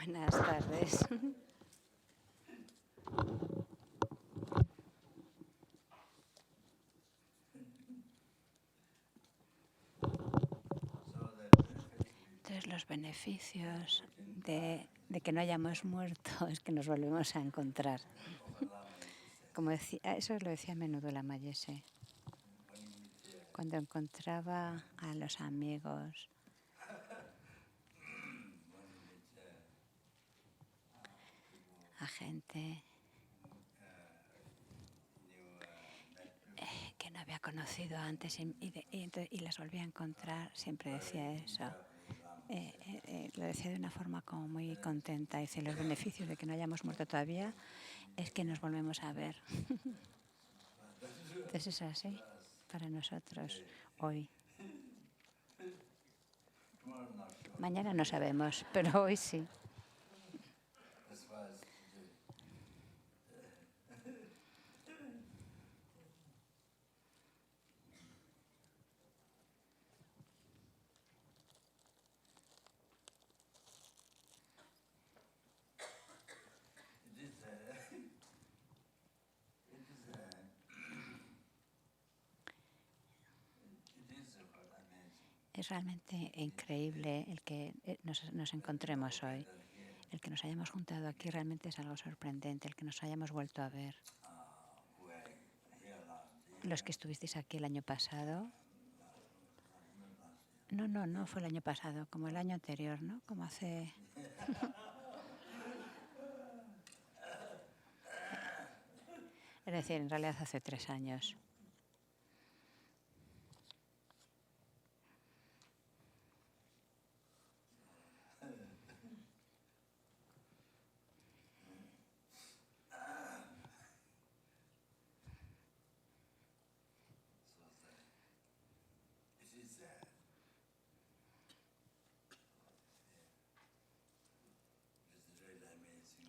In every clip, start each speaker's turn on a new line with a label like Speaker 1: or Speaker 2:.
Speaker 1: Buenas tardes. Entonces, los beneficios de que no hayamos muerto es que nos volvemos a encontrar. Como decía, eso lo decía a menudo la Mayese. Cuando encontraba a los amigos, a gente que no había conocido antes y las volvía a encontrar, siempre decía eso. Lo decía de una forma como muy contenta. Dice, los beneficios de que no hayamos muerto todavía es que nos volvemos a ver. Entonces es así para nosotros hoy. Mañana no sabemos, pero hoy sí. Es realmente increíble el que nos encontremos hoy. El que nos hayamos juntado aquí realmente es algo sorprendente, el que nos hayamos vuelto a ver. Los que estuvisteis aquí el año pasado. No fue el año pasado, como el año anterior, ¿no? Como hace... Es decir, en realidad hace 3 años.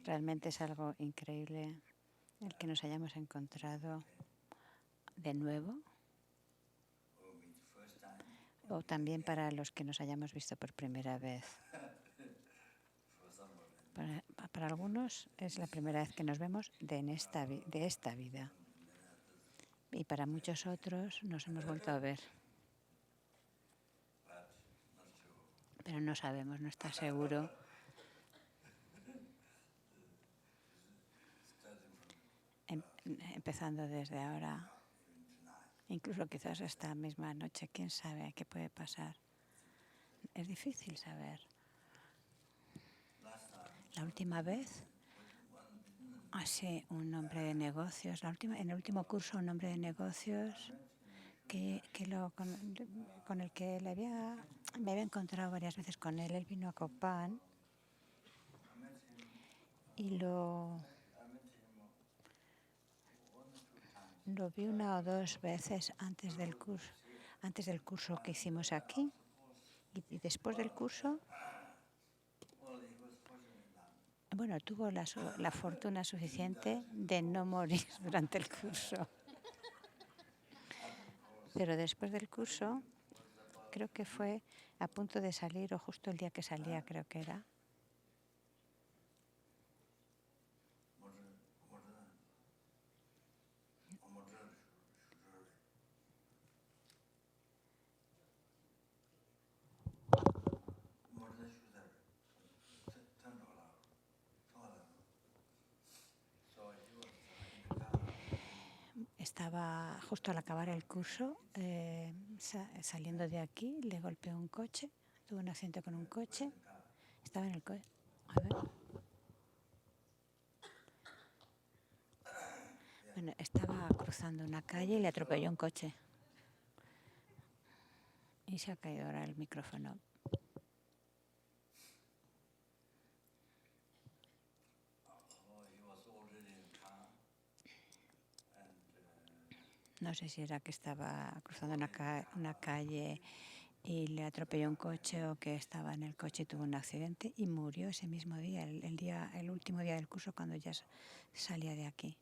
Speaker 1: Realmente es algo increíble el que nos hayamos encontrado de nuevo, o también para los que nos hayamos visto por primera vez. Para algunos es la primera vez que nos vemos de esta vida, y para muchos otros nos hemos vuelto a ver. Pero no sabemos, no está seguro. Empezando desde ahora, incluso quizás esta misma noche, quién sabe qué puede pasar. Es difícil saber. La última vez, un hombre de negocios, en el último curso, un hombre de negocios con el que me había encontrado varias veces con él. Él vino a Copán y lo vi 1 o 2 veces antes del curso que hicimos aquí, y después del curso, bueno, tuvo la fortuna suficiente de no morir durante el curso. Pero después del curso, creo que fue a punto de salir, o justo el día que salía, creo que era. Estaba justo al acabar el curso, saliendo de aquí, le golpeó un coche, tuvo un accidente con un coche, estaba en el coche. A ver. Bueno, estaba cruzando una calle y le atropelló un coche. Y se ha caído ahora el micrófono. No sé si era que estaba cruzando una calle y le atropelló un coche, o que estaba en el coche y tuvo un accidente y murió ese mismo día, el último día del curso, cuando ya salía de aquí.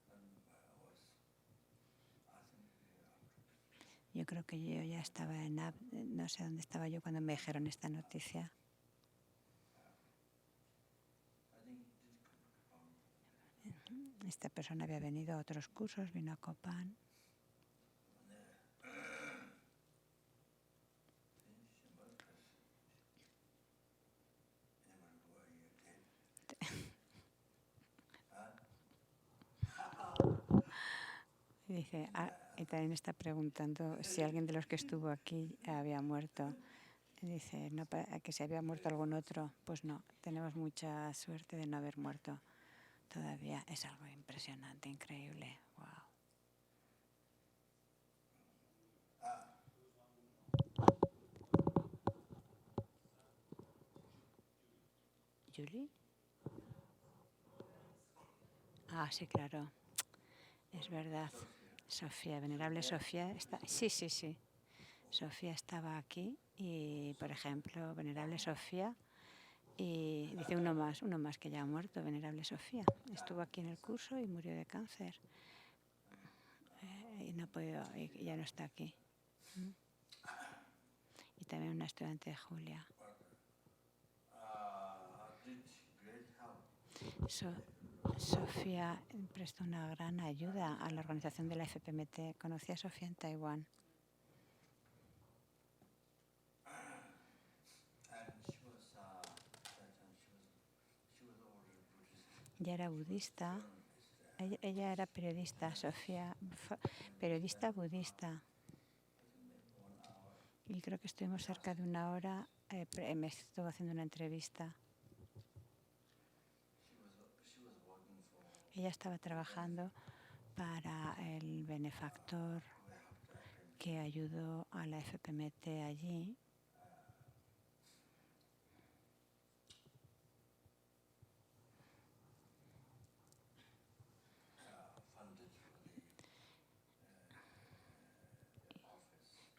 Speaker 1: Yo creo que yo ya estaba no sé dónde estaba yo cuando me dijeron esta noticia. Esta persona había venido a otros cursos, vino a Copan. Y dice, y también está preguntando si alguien de los que estuvo aquí había muerto. Y dice, no, que si había muerto algún otro. Pues no, tenemos mucha suerte de no haber muerto todavía. Es algo impresionante, increíble. Wow. ¿Julie? Ah, sí, claro. Es verdad. Sofía, venerable Sofía. Sí, sí, sí. Sofía estaba aquí y, por ejemplo, venerable Sofía. Y dice uno más que ya ha muerto, venerable Sofía. Estuvo aquí en el curso y murió de cáncer. Y no ha podido, y ya no está aquí. Y también una estudiante de Julia. Sofía prestó una gran ayuda a la organización de la FPMT. Conocí a Sofía en Taiwán. Ella era budista. Ella era periodista, Sofía, periodista budista. Y creo que estuvimos cerca de una hora. Me estuvo haciendo una entrevista. Ella estaba trabajando para el benefactor que ayudó a la FPMT allí.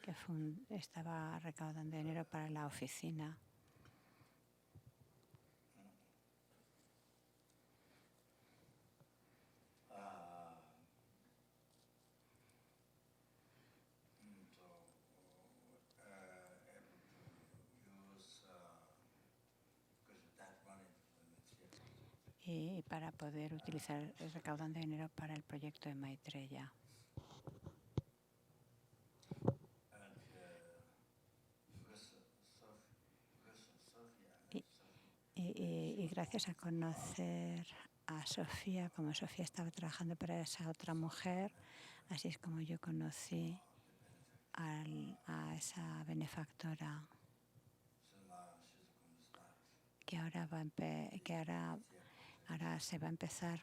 Speaker 1: Que estaba recaudando dinero para la oficina. Y para poder utilizar, recaudando dinero para el proyecto de Maitreya. Y gracias a conocer a Sofía, como Sofía estaba trabajando para esa otra mujer, así es como yo conocí a esa benefactora que ahora se va a empezar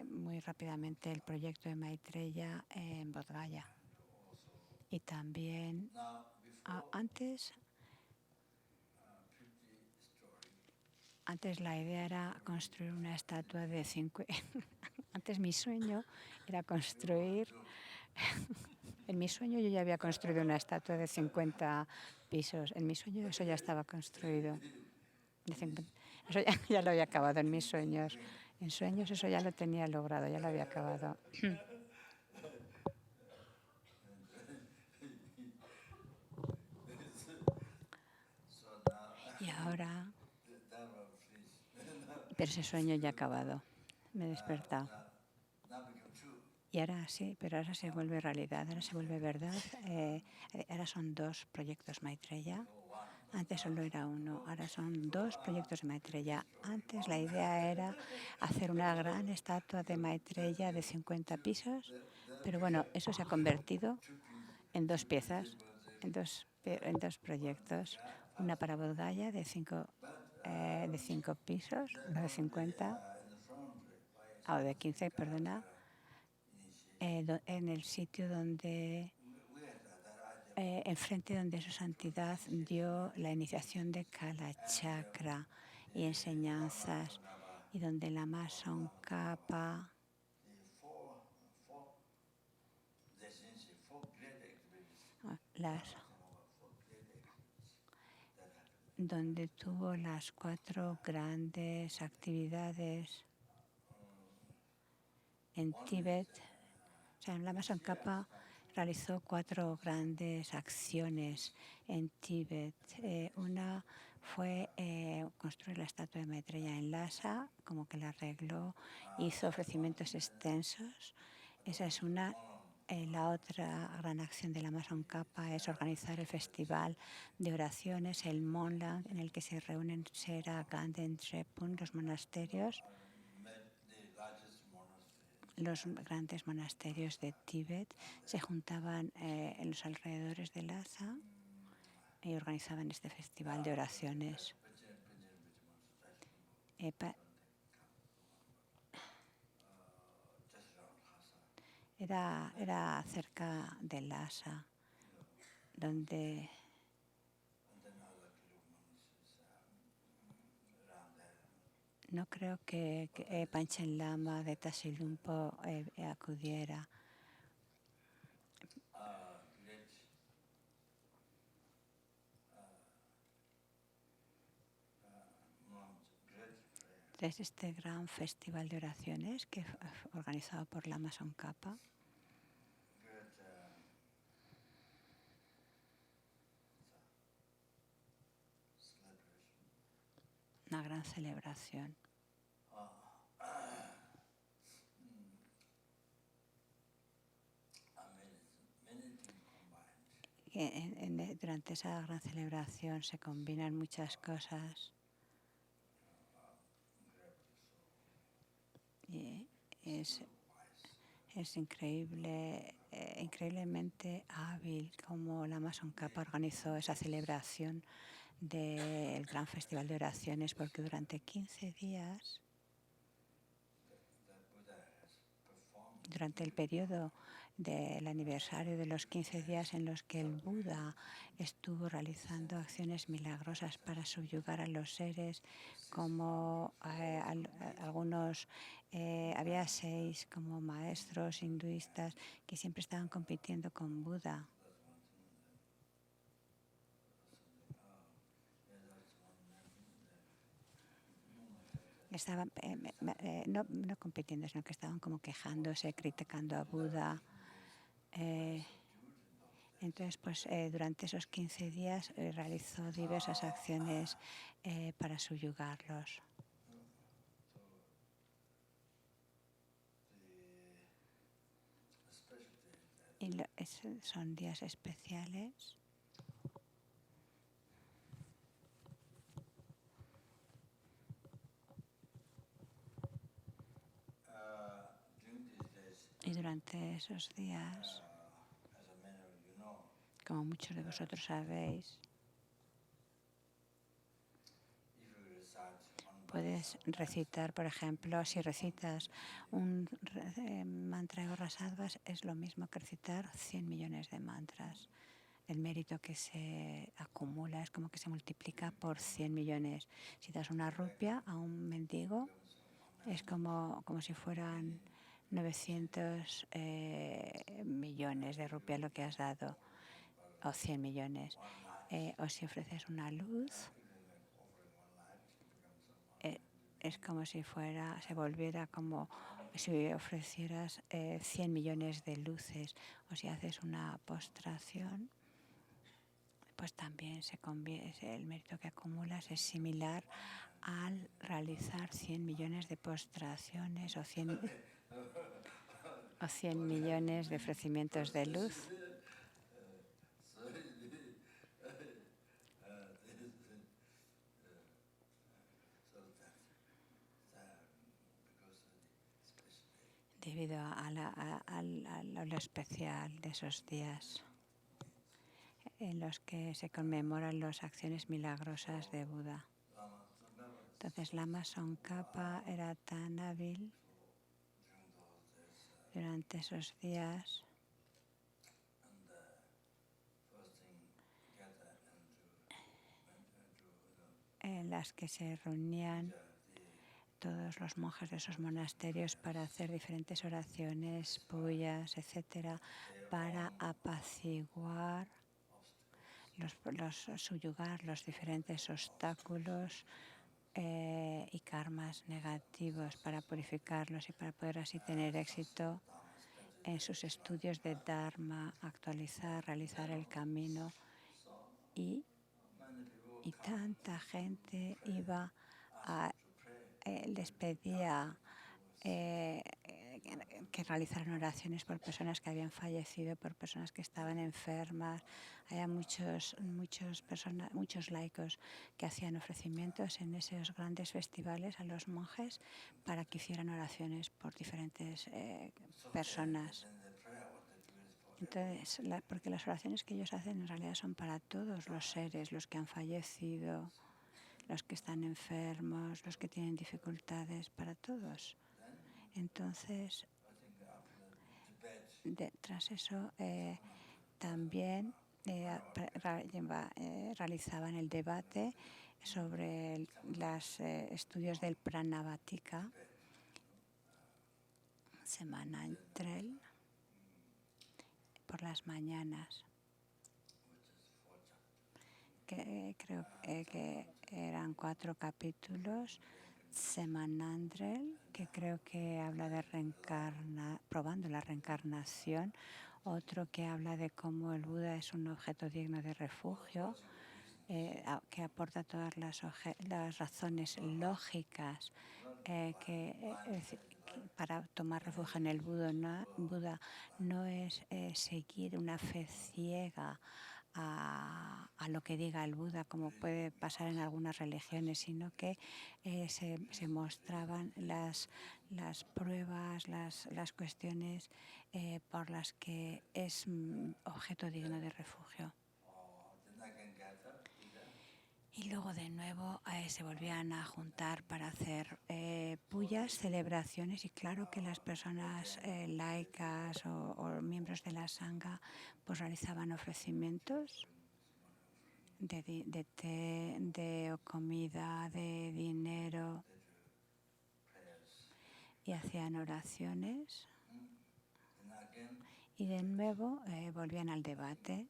Speaker 1: muy rápidamente el proyecto de Maitreya en Bodh Gaya. Y también antes la idea era construir una estatua de 50. Antes mi sueño era construir. En mi sueño yo ya había construido una estatua de 50 pisos. En mi sueño eso ya estaba construido. Eso ya lo había acabado en mis sueños. En sueños eso ya lo tenía logrado, ya lo había acabado. Y ahora, pero ese sueño ya ha acabado. Me he despertado. Y ahora sí, pero ahora se vuelve realidad, ahora se vuelve verdad. Ahora son 2 proyectos Maitreya. Antes solo era uno, ahora son 2 proyectos de Maitreya. Antes la idea era hacer una gran estatua de Maitreya de 50 pisos, pero bueno, eso se ha convertido en 2 piezas, en dos proyectos. Una para Bodh Gaya de 5 pisos, una de 50, o de 15, perdona, en el sitio donde, enfrente donde su santidad dio la iniciación de Kala Chakra y enseñanzas, y donde Lama Tsongkhapa donde tuvo las 4 grandes actividades en Tíbet. O sea, Lama Tsongkhapa realizó 4 grandes acciones en Tíbet. Una fue construir la estatua de Maitreya en Lhasa, como que la arregló, hizo ofrecimientos extensos. Esa es una. La otra gran acción de Lama Tsongkhapa es organizar el festival de oraciones, el Monlang, en el que se reúnen Sera, Ganden, Drepung, los monasterios, los grandes monasterios de Tíbet, se juntaban en los alrededores de Lhasa y organizaban este festival de oraciones. Era cerca de Lhasa, donde no creo que Panchen Lama de Tasilumpo acudiera. Es este gran festival de oraciones que organizado por Lama Tsongkhapa. Una gran celebración. Durante esa gran celebración se combinan muchas cosas y es increíblemente hábil como Lama Tsongkhapa organizó esa celebración del gran festival de oraciones, porque durante 15 días, durante el periodo del aniversario de los 15 días en los que el Buda estuvo realizando acciones milagrosas para subyugar a los seres, como algunos, había 6 como maestros hinduistas que siempre estaban compitiendo con Buda. Estaban no compitiendo, sino que estaban como quejándose, criticando a Buda. Entonces, pues durante esos 15 días realizó diversas acciones para subyugarlos. Y son días especiales. Y durante esos días, como muchos de vosotros sabéis, puedes recitar, por ejemplo, si recitas un mantra de Gorrasattva, es lo mismo que recitar 100 millones de mantras. El mérito que se acumula es como que se multiplica por 100 millones. Si das una rupia a un mendigo, es como si fueran 900 millones de rupias lo que has dado, o 100 millones. O si ofreces una luz, es como si se volviera como si ofrecieras 100 millones de luces. O si haces una postración, pues también el mérito que acumulas es similar al realizar 100 millones de postraciones o 100 millones de ofrecimientos de luz. Debido a lo especial de esos días en los que se conmemoran las acciones milagrosas de Buda. Entonces Lama Tsongkhapa era tan hábil durante esos días en las que se reunían todos los monjes de esos monasterios para hacer diferentes oraciones, puyas, etcétera, para apaciguar, subyugar los diferentes obstáculos y karmas negativos, para purificarlos y para poder así tener éxito en sus estudios de Dharma, actualizar, realizar el camino y y tanta gente iba les pedía que realizaran oraciones por personas que habían fallecido, por personas que estaban enfermas. Había muchos laicos que hacían ofrecimientos en esos grandes festivales a los monjes para que hicieran oraciones por diferentes personas. Entonces, porque las oraciones que ellos hacen en realidad son para todos los seres, los que han fallecido, los que están enfermos, los que tienen dificultades, para todos. Entonces, tras eso, también realizaban el debate sobre los estudios del Pranavatika, semanal, por las mañanas, que creo que eran 4 capítulos. Semanandrel, que creo que habla de probando la reencarnación. Otro que habla de cómo el Buda es un objeto digno de refugio, que aporta todas las razones lógicas para tomar refugio en el Buda no es seguir una fe ciega a lo que diga el Buda, como puede pasar en algunas religiones, sino que se mostraban las pruebas, las cuestiones por las que es objeto digno de refugio. Y luego de nuevo se volvían a juntar para hacer puyas, celebraciones, y claro que las personas laicas o miembros de la sangha pues realizaban ofrecimientos de té, de comida, de dinero, y hacían oraciones. Y de nuevo volvían al debate.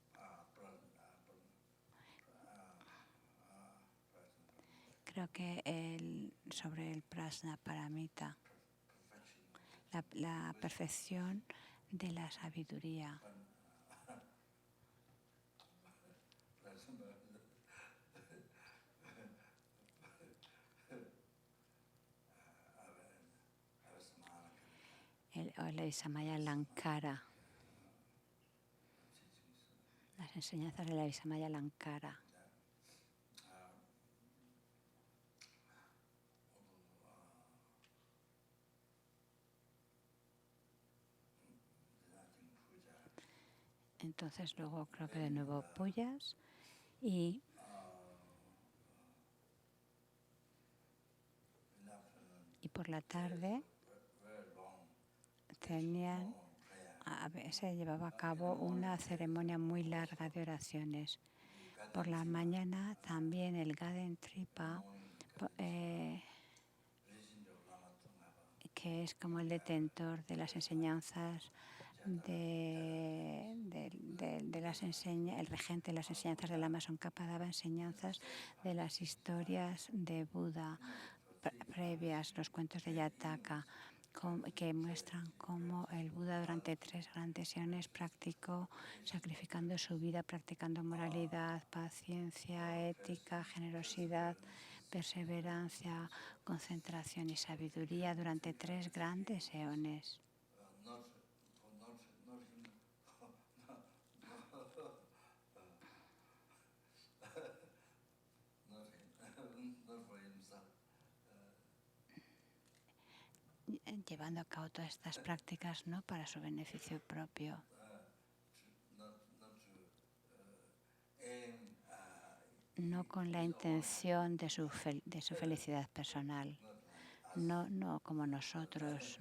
Speaker 1: Creo que sobre el prajna paramita, la perfección de la sabiduría. El Samaya Lankara, las enseñanzas de la Samaya Lankara. Entonces luego creo que de nuevo puyas y por la tarde se llevaba a cabo una ceremonia muy larga de oraciones. Por la mañana también el Gaden Tripa, que es como el detentor de las enseñanzas el regente de las enseñanzas del Lama Tsongkhapa, daba enseñanzas de las historias de Buda previas, los cuentos de Yataka, que muestran cómo el Buda durante 3 grandes sesiones practicó sacrificando su vida, practicando moralidad, paciencia, ética, generosidad, perseverancia, concentración y sabiduría durante 3 grandes eones. Llevando a cabo todas estas prácticas no para su beneficio propio, no con la intención de su felicidad personal, no como nosotros,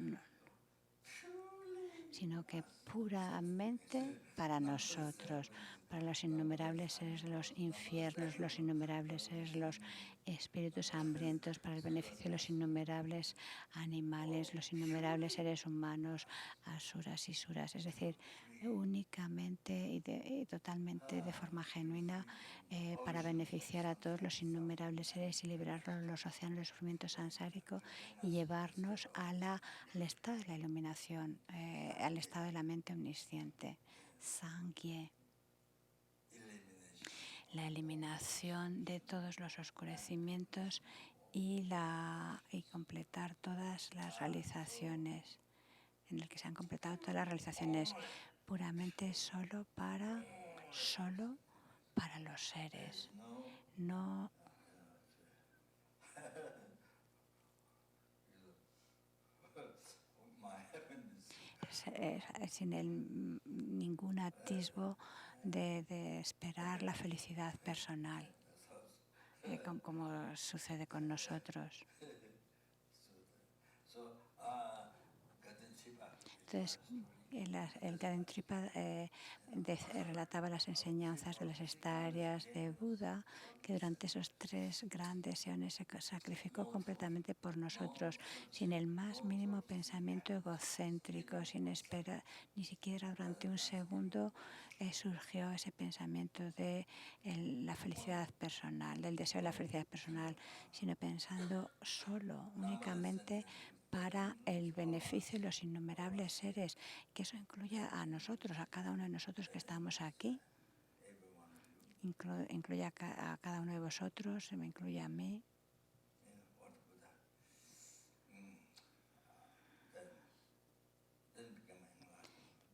Speaker 1: sino que puramente para nosotros, para los innumerables seres de los infiernos, los innumerables seres de los espíritus hambrientos, para el beneficio de los innumerables animales, los innumerables seres humanos, asuras y suras, es decir, únicamente y totalmente de forma genuina para beneficiar a todos los innumerables seres y liberarlos de los océanos del sufrimiento sansárico y llevarnos al estado de la iluminación, al estado de la mente omnisciente. Sangye. la eliminación de todos los oscurecimientos y completar todas las realizaciones, en el que se han completado todas las realizaciones puramente solo para los seres, no sin ningún atisbo de esperar la felicidad personal, como sucede con nosotros. Entonces, el Gaden Tripa relataba las enseñanzas de las estarias de Buda, que durante esos 3 grandes eones se sacrificó completamente por nosotros, sin el más mínimo pensamiento egocéntrico, sin esperar, ni siquiera durante un segundo surgió ese pensamiento de la felicidad personal, del deseo de la felicidad personal, sino pensando solo, únicamente para el beneficio de los innumerables seres, que eso incluye a nosotros, a cada uno de nosotros que estamos aquí, incluye a cada uno de vosotros, me incluye a mí.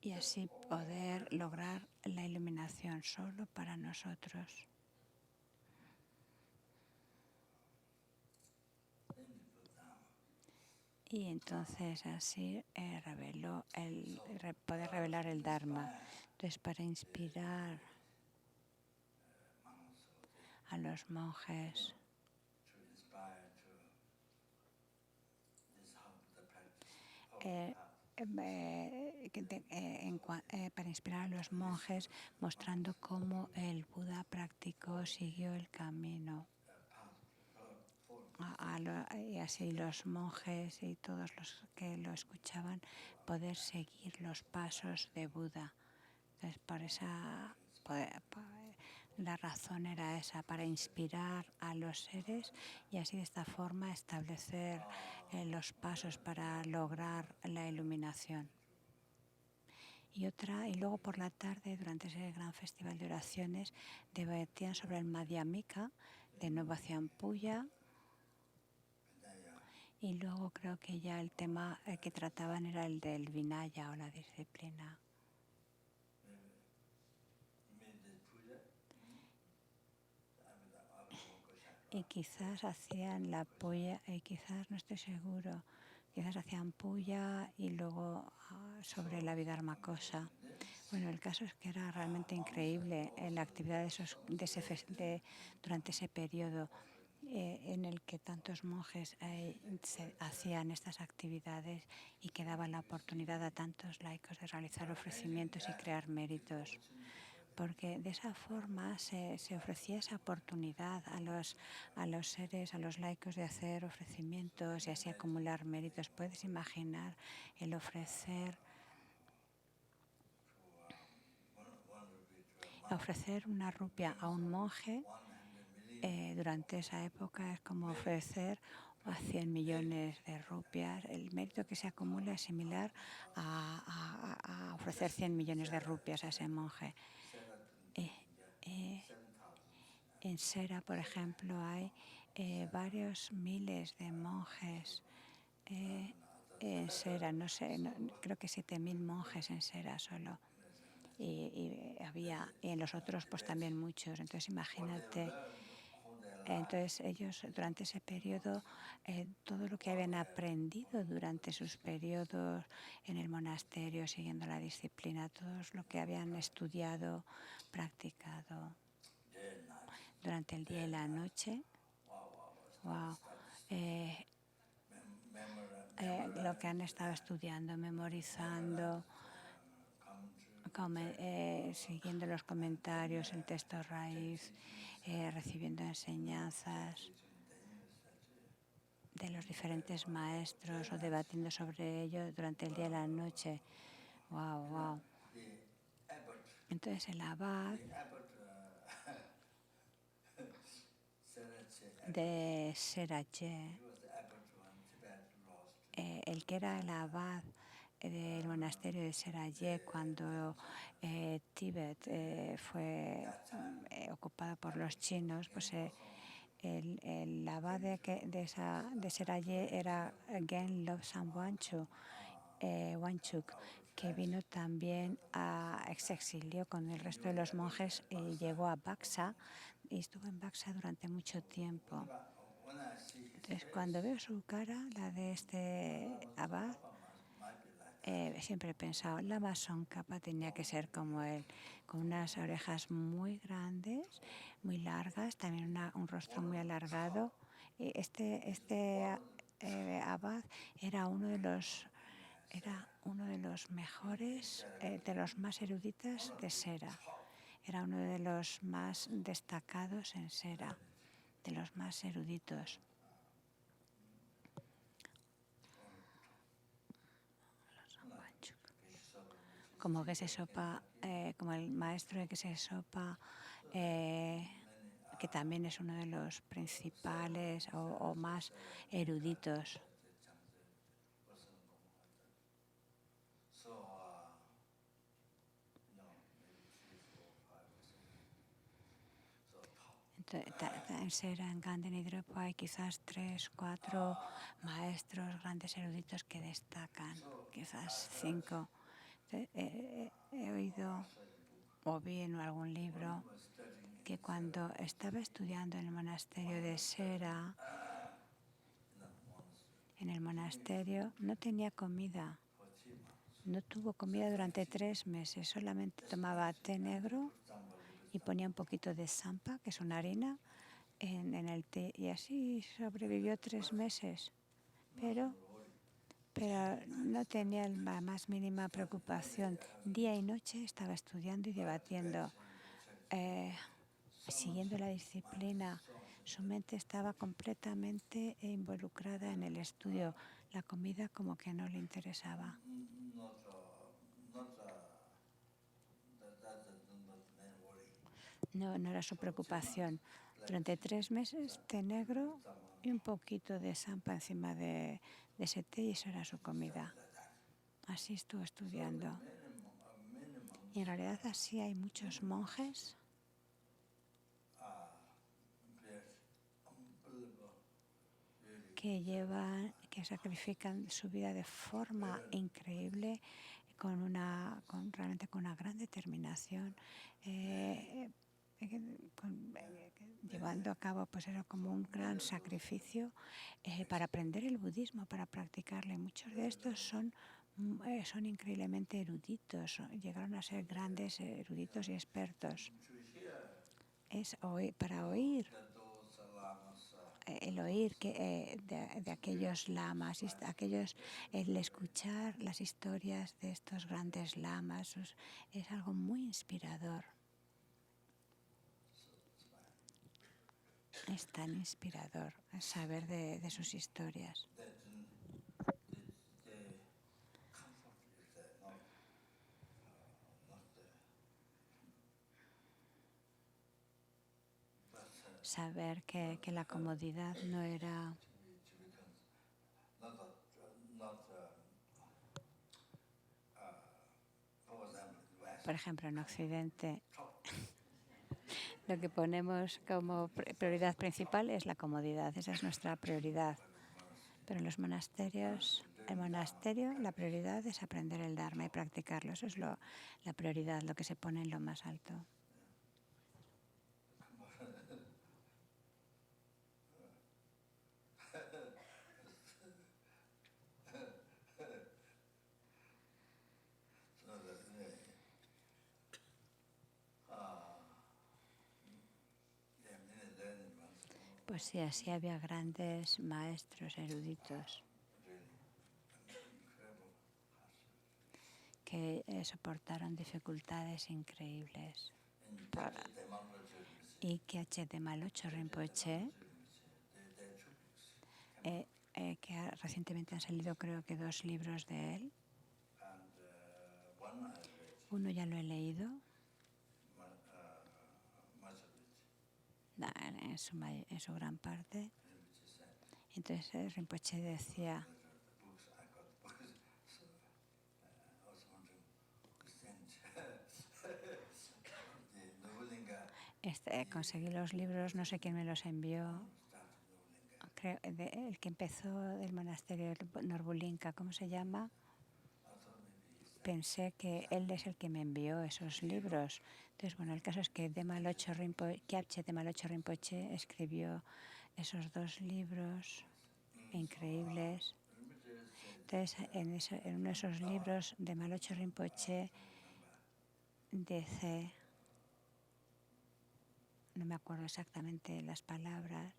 Speaker 1: Y así poder lograr la iluminación solo para nosotros. Y entonces así poder revelar el Dharma. Entonces, para inspirar a los monjes para inspirar a los monjes, mostrando cómo el Buda practicó, siguió el camino. Y así los monjes y todos los que lo escuchaban poder seguir los pasos de Buda. Entonces, la razón era esa, para inspirar a los seres y así de esta forma establecer los pasos para lograr la iluminación. Y luego por la tarde, durante ese gran festival de oraciones, debatían sobre el Madhyamika, de nuevo hacían puya. Y luego creo que ya el tema que trataban era el del Vinaya o la disciplina. Y quizás hacían la puya, y quizás no estoy seguro, quizás hacían puya y luego sobre la Vidharmakosa. Bueno, el caso es que era realmente increíble la actividad durante ese periodo en el que tantos monjes hacían estas actividades y que daban la oportunidad a tantos laicos de realizar ofrecimientos y crear méritos. Porque de esa forma se ofrecía esa oportunidad a los seres, a los laicos de hacer ofrecimientos y así acumular méritos. Puedes imaginar el ofrecer una rupia a un monje durante esa época es como ofrecer a 100 millones de rupias. El mérito que se acumula es similar a ofrecer 100 millones de rupias a ese monje. En Sera, por ejemplo, hay varios miles de monjes en Sera, no sé, creo que 7.000 monjes en Sera solo. Y en los otros pues también muchos. Entonces imagínate, entonces ellos durante ese periodo, todo lo que habían aprendido durante sus periodos en el monasterio, siguiendo la disciplina, todo lo que habían estudiado, practicado durante el día y la noche, wow, lo que han estado estudiando, memorizando, siguiendo los comentarios, el texto raíz, recibiendo enseñanzas de los diferentes maestros o debatiendo sobre ello durante el día y la noche. Wow, wow. Entonces el abad de Serache, el que era el abad del monasterio de Seraye cuando Tíbet fue ocupado por los chinos, pues el abad de Seraye era Gen Lobsang Wanchuk, que vino también se exilió con el resto de los monjes y llegó a Baksa y estuvo en Baksa durante mucho tiempo. Entonces, cuando veo su cara, la de este abad, siempre he pensado, Lama Tsongkhapa tenía que ser como él, con unas orejas muy grandes, muy largas, también un rostro muy alargado. Y este abad era uno de los mejores, de los más eruditos de Sera. Era uno de los más destacados en Sera, de los más eruditos. Como que se sopa, como el maestro de que se sopa, que también es uno de los principales o más eruditos. En Sera, en Ganden y Drupal hay quizás 3, 4 maestros, grandes eruditos que destacan, quizás 5. He oído o vi en algún libro que cuando estaba estudiando en el monasterio de Sera, en el monasterio no tenía comida. No tuvo comida durante 3 meses, solamente tomaba té negro y ponía un poquito de sampa, que es una harina, en el té. Y así sobrevivió 3 meses. Pero no tenía la más mínima preocupación. Día y noche estaba estudiando y debatiendo, siguiendo la disciplina. Su mente estaba completamente involucrada en el estudio. La comida como que no le interesaba. No era su preocupación. Durante 3 meses, té negro y un poquito de sampa encima de ese té y eso era su comida. Así estuvo estudiando. Y en realidad así hay muchos monjes que sacrifican su vida de forma increíble, realmente con una gran determinación, llevando a cabo pues eso como un gran sacrificio para aprender el budismo, para practicarlo. Y muchos de estos son increíblemente eruditos, llegaron a ser grandes eruditos y expertos. Para oír, el oír de aquellos lamas, el escuchar las historias de estos grandes lamas es algo muy inspirador. Es tan inspirador saber de sus historias. Saber que la comodidad no era por ejemplo en Occidente lo que ponemos como prioridad principal es la comodidad, esa es nuestra prioridad. Pero en los monasterios, la prioridad es aprender el Dharma y practicarlo. Eso es la prioridad, lo que se pone en lo más alto. Pues sí, así había grandes maestros eruditos que soportaron dificultades increíbles. Y que H.D. Locho Rinpoche, que recientemente han salido creo que 2 libros de él. Uno ya lo he leído, en su gran parte. Entonces Rinpoche decía, Conseguí los libros, no sé quién me los envió. Creo, el que empezó del monasterio Norbulinka, ¿cómo se llama? Pensé que él es el que me envió esos libros. Entonces, bueno, el caso es que Kyabche de Malocho Rinpoche escribió esos 2 libros increíbles. Entonces, en uno de esos libros de Malocho Rinpoche dice, no me acuerdo exactamente las palabras,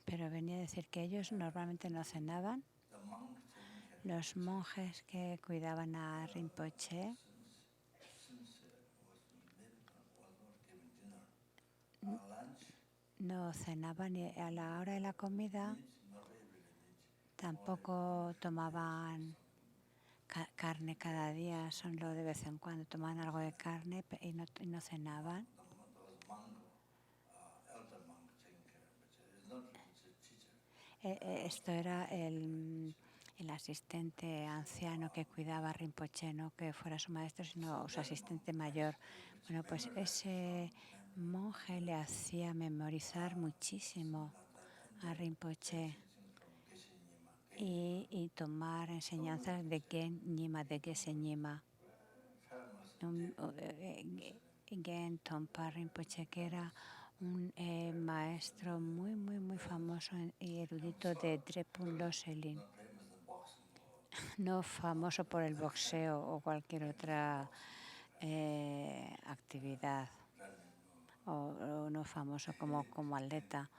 Speaker 1: pero venía a decir que ellos normalmente no cenaban. Los monjes que cuidaban a Rinpoche no cenaban y a la hora de la comida tampoco tomaban carne cada día, solo de vez en cuando tomaban algo de carne y no cenaban. Esto era el asistente anciano que cuidaba a Rinpoche, no que fuera su maestro, sino su asistente mayor. Bueno, pues ese monje le hacía memorizar muchísimo a Rinpoche y tomar enseñanzas de Gen Nyima, de Gese Nyima. Gen Tompa Rinpoche, que era un maestro muy famoso y erudito de Drepung Losselin. No famoso por el boxeo o cualquier otra actividad, o no famoso como atleta,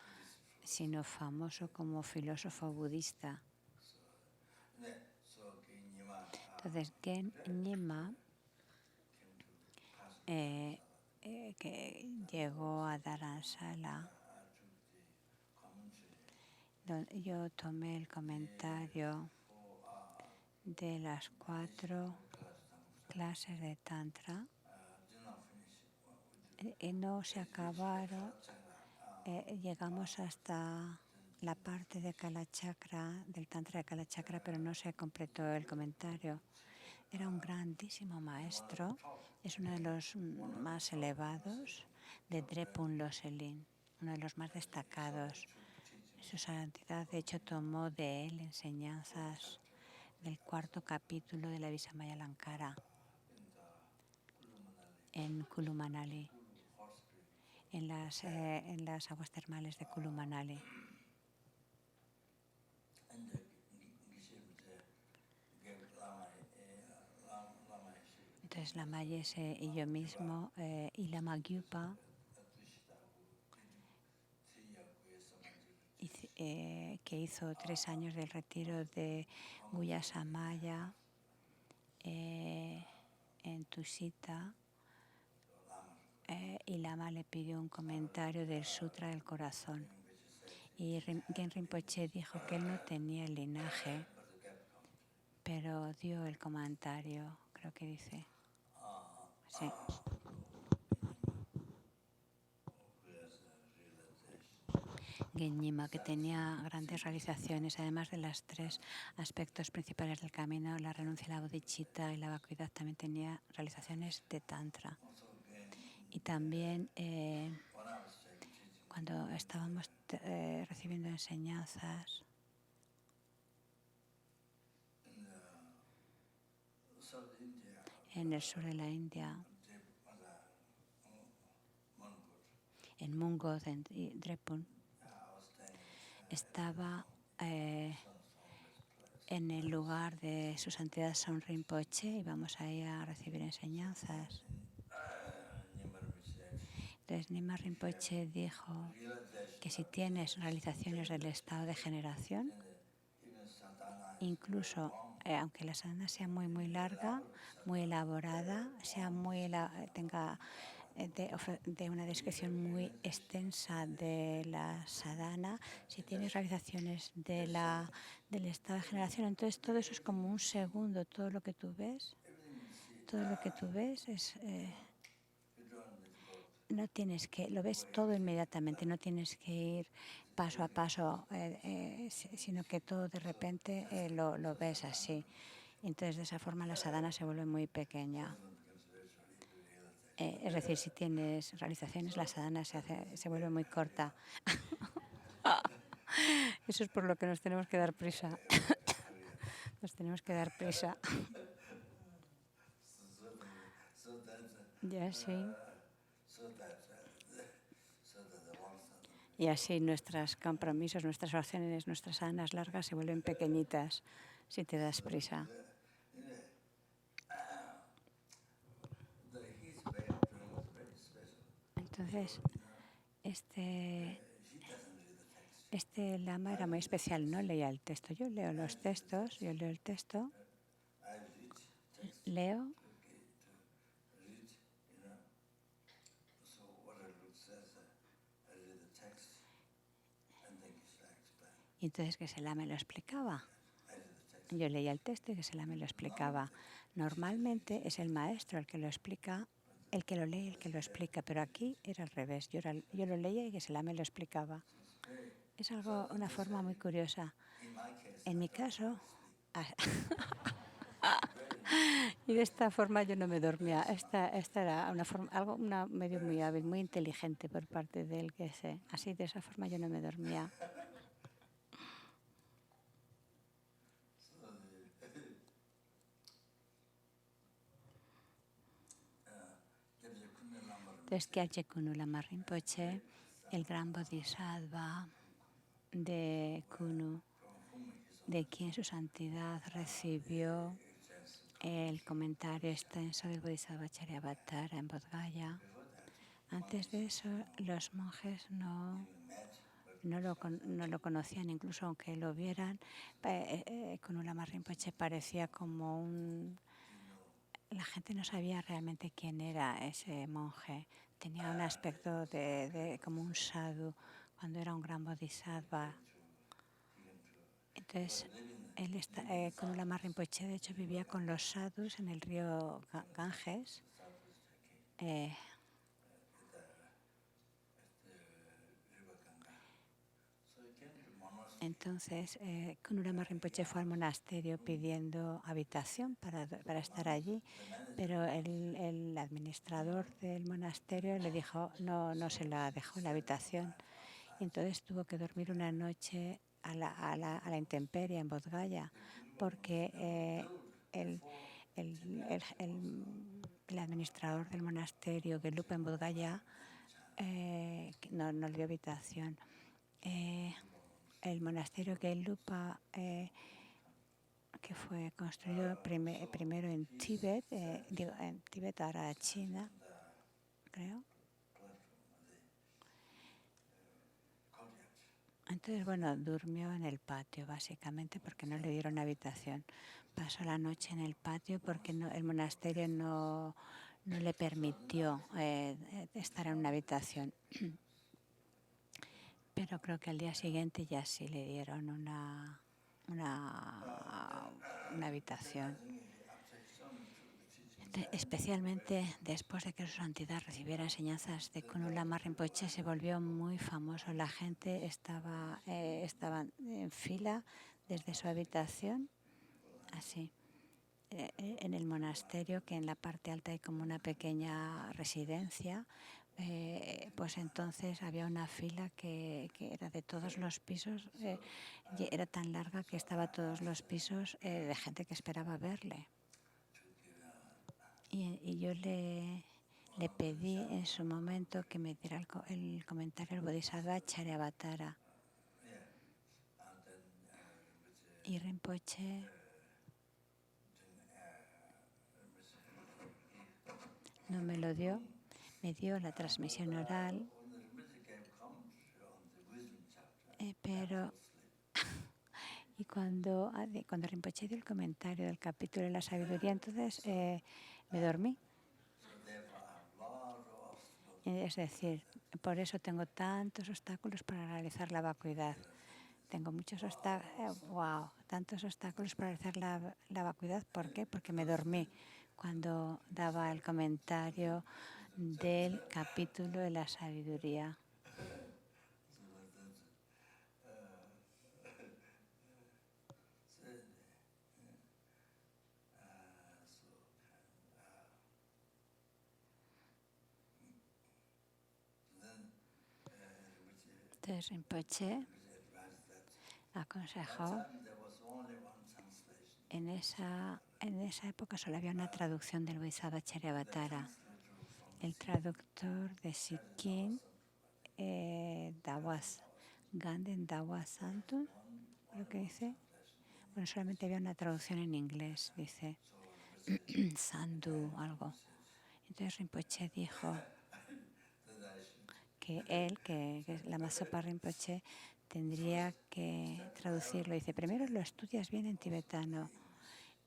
Speaker 1: sino famoso como filósofo budista. Entonces, Gen Nyima, que llegó a Dharamsala, yo tomé el comentario de las 4 clases de Tantra y no se acabaron. Llegamos hasta la parte de Kalachakra, del Tantra de Kalachakra, pero no se completó el comentario. Era un grandísimo maestro, es uno de los más elevados de Drepung Losselin, uno de los más destacados. Su santidad, de hecho, tomó de él enseñanzas del 4º capítulo de la Visamaya Lankara en Kulu Manali, en las aguas termales de Kulu Manali. Entonces Lama Yese y yo mismo y Lama Gyupa que hizo 3 años del retiro de Guya Samaya en Tusita, y Lama le pidió un comentario del Sutra del Corazón. Y Gen Rinpoche dijo que él no tenía el linaje, pero dio el comentario, creo que dice. Sí. Gen Nyima, que tenía grandes realizaciones, además de los 3 aspectos principales del camino, la renuncia a la bodhicitta y la vacuidad, también tenía realizaciones de Tantra. Y también cuando estábamos recibiendo enseñanzas en el sur de la India, en Mungod, en Drepung, estaba en el lugar de su santidad Son Rinpoche y vamos ahí a recibir enseñanzas. Entonces Nyima Rinpoche dijo que si tienes realizaciones del estado de generación, incluso aunque la sadhana sea muy larga, muy elaborada, tenga de una descripción muy extensa de la sadhana, si tienes realizaciones del estado de generación, entonces todo eso es como un segundo, todo lo que tú ves es no tienes que, lo ves todo inmediatamente, no tienes que ir paso a paso, sino que todo de repente lo ves así. Entonces, de esa forma la sadhana se vuelve muy pequeña. Es decir, si tienes realizaciones, la sadhana se vuelve muy corta. Eso es por lo que nos tenemos que dar prisa. Nos tenemos que dar prisa. Ya sí. Y así nuestros compromisos, nuestras oraciones, nuestras sadhanas largas se vuelven pequeñitas si te das prisa. Entonces, este lama era muy especial, no leía el texto. Yo leo los textos, yo leo el texto, leo. Y entonces Geshe-la me lo explicaba. Yo leía el texto y Geshe-la me lo explicaba. Normalmente es el maestro el que lo explica, el que lo lee, el que lo explica, pero aquí era al revés. Yo lo leía y Geshe-la me lo explicaba. Es una forma muy curiosa. En mi caso, y de esta forma yo no me dormía. Esta era una medio muy hábil, muy inteligente por parte del Geshe. Así, de esa forma yo no me dormía. Entonces, Kyalche Kunu Lama Rinpoche, el gran bodhisattva de Kunu, de quien su santidad recibió el comentario extenso del Bodhisattva Charyavatara en Bodh Gaya. Antes de eso, los monjes no lo conocían, incluso aunque lo vieran. Kunu Lama Rinpoche parecía como la gente no sabía realmente quién era ese monje. Tenía un aspecto como un sadhu, cuando era un gran bodhisattva. Entonces, Kunu Lama Rinpoche, de hecho, vivía con los sadhus en el río Ganges. Entonces, Kunu Lama Rinpoche fue al monasterio pidiendo habitación para estar allí, pero el administrador del monasterio le dijo, no se la dejó la habitación. Entonces tuvo que dormir una noche a la intemperie en Bodh Gaya, porque el administrador del monasterio, Gelupa en Bodh Gaya, no le dio habitación. El monasterio Gelupa, que fue construido primero en Tíbet, en Tíbet, ahora China, creo. Entonces, bueno, durmió en el patio, básicamente, porque no le dieron habitación. Pasó la noche en el patio porque el monasterio no le permitió estar en una habitación. Pero creo que al día siguiente ya sí le dieron una habitación. Especialmente después de que su santidad recibiera enseñanzas de Kunu Lama Rinpoche, se volvió muy famoso. La gente estaba en fila desde su habitación, así, en el monasterio, que en la parte alta hay como una pequeña residencia. Pues entonces había una fila que era de todos los pisos, era tan larga que estaba todos los pisos de gente que esperaba verle. Y yo le pedí en su momento que me diera el comentario del Bodhisattva Charyavatara. Y Rinpoche no me lo dio, me dio la transmisión oral, pero y cuando Rinpoche dio el comentario del capítulo de la sabiduría, entonces me dormí. Es decir, por eso tengo tantos obstáculos para realizar la vacuidad. Tengo muchos tantos obstáculos para realizar la vacuidad. ¿Por qué? Porque me dormí cuando daba el comentario del capítulo de la sabiduría. Entonces Rinpoche aconsejó, en esa época solo había una traducción del Bodhisattva Charyavatara. El traductor de Sikkim, Dawas, Ganden Dawasantun, lo que dice. Bueno, solamente había una traducción en inglés, dice Sandhu algo. Entonces Rinpoche dijo que él, que es Lama Zopa Rinpoche, tendría que traducirlo. Dice, primero lo estudias bien en tibetano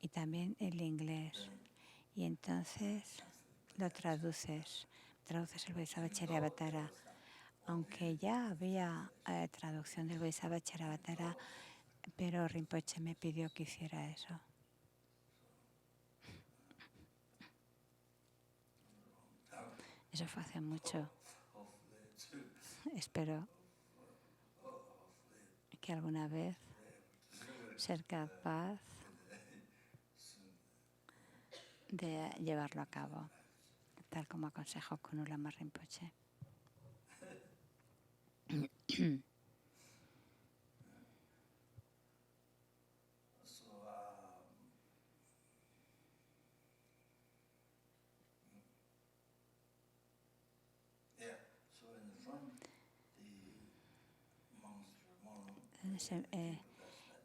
Speaker 1: y también el inglés. Y entonces lo traduces el Bodhisattva Charyavatara. Aunque ya había traducción del Bodhisattva Charyavatara, pero Rinpoche me pidió que hiciera eso. Eso fue hace mucho. Espero que alguna vez ser capaz de llevarlo a cabo, tal como aconsejó Khonul Lama Rinpoche.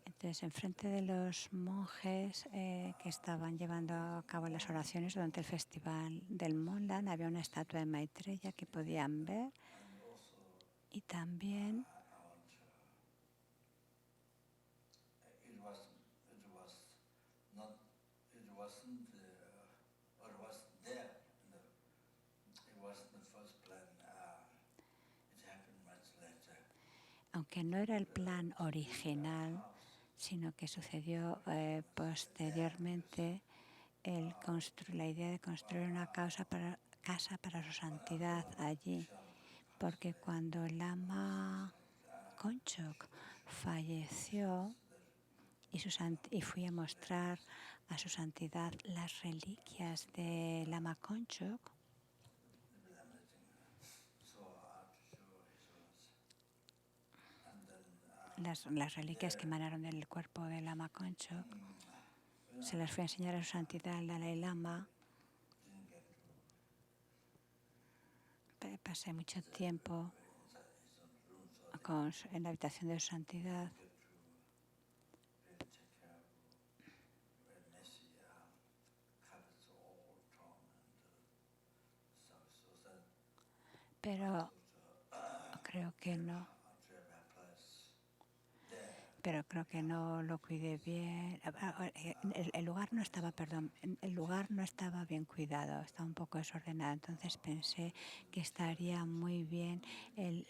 Speaker 1: Entonces, enfrente de los monjes que estaban llevando a cabo las oraciones durante el festival del Monlan, había una estatua de Maitreya que podían ver, y también aunque no era el plan original, sino que sucedió posteriormente, la idea de construir una casa para su santidad allí, porque cuando el Lama Konchok falleció y fui a mostrar a su santidad las reliquias de Lama Konchok, las reliquias que emanaron del cuerpo de Lama Konchok, se las fui a enseñar a su santidad el Dalai Lama. Pasé mucho tiempo en la habitación de su santidad. Pero creo que no lo cuidé bien. El lugar no estaba bien cuidado, estaba un poco desordenado. Entonces pensé que estaría muy bien el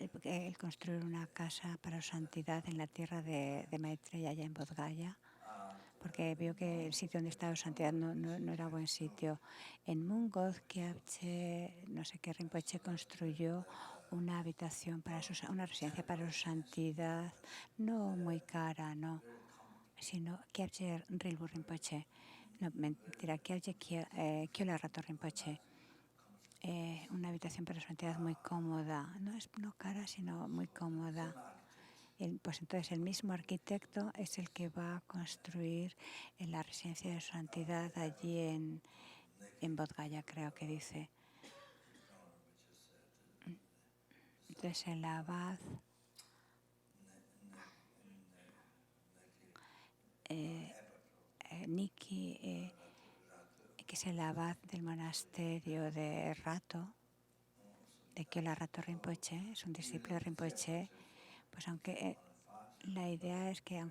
Speaker 1: construir una casa para su santidad en la tierra de Maitreya, allá en Bodh Gaya, porque veo que el sitio donde estaba su santidad no era buen sitio. En Mungod, Kyabche, no sé qué, Rinpoche construyó una habitación una residencia para su santidad, no muy cara, no, sino Kyabche Rilbu Rinpoche, no, mentira, Kyabche Kyola Rato Rinpoche, una habitación para su santidad muy cómoda, no cara, sino muy cómoda. Pues entonces el mismo arquitecto es el que va a construir en la residencia de su santidad allí en Bodh Gaya, creo que dice. Entonces el abad Niki, que es el abad del monasterio de Rato, de Kyola Rato Rinpoche, es un discípulo de Rinpoche, pues aunque la idea es que,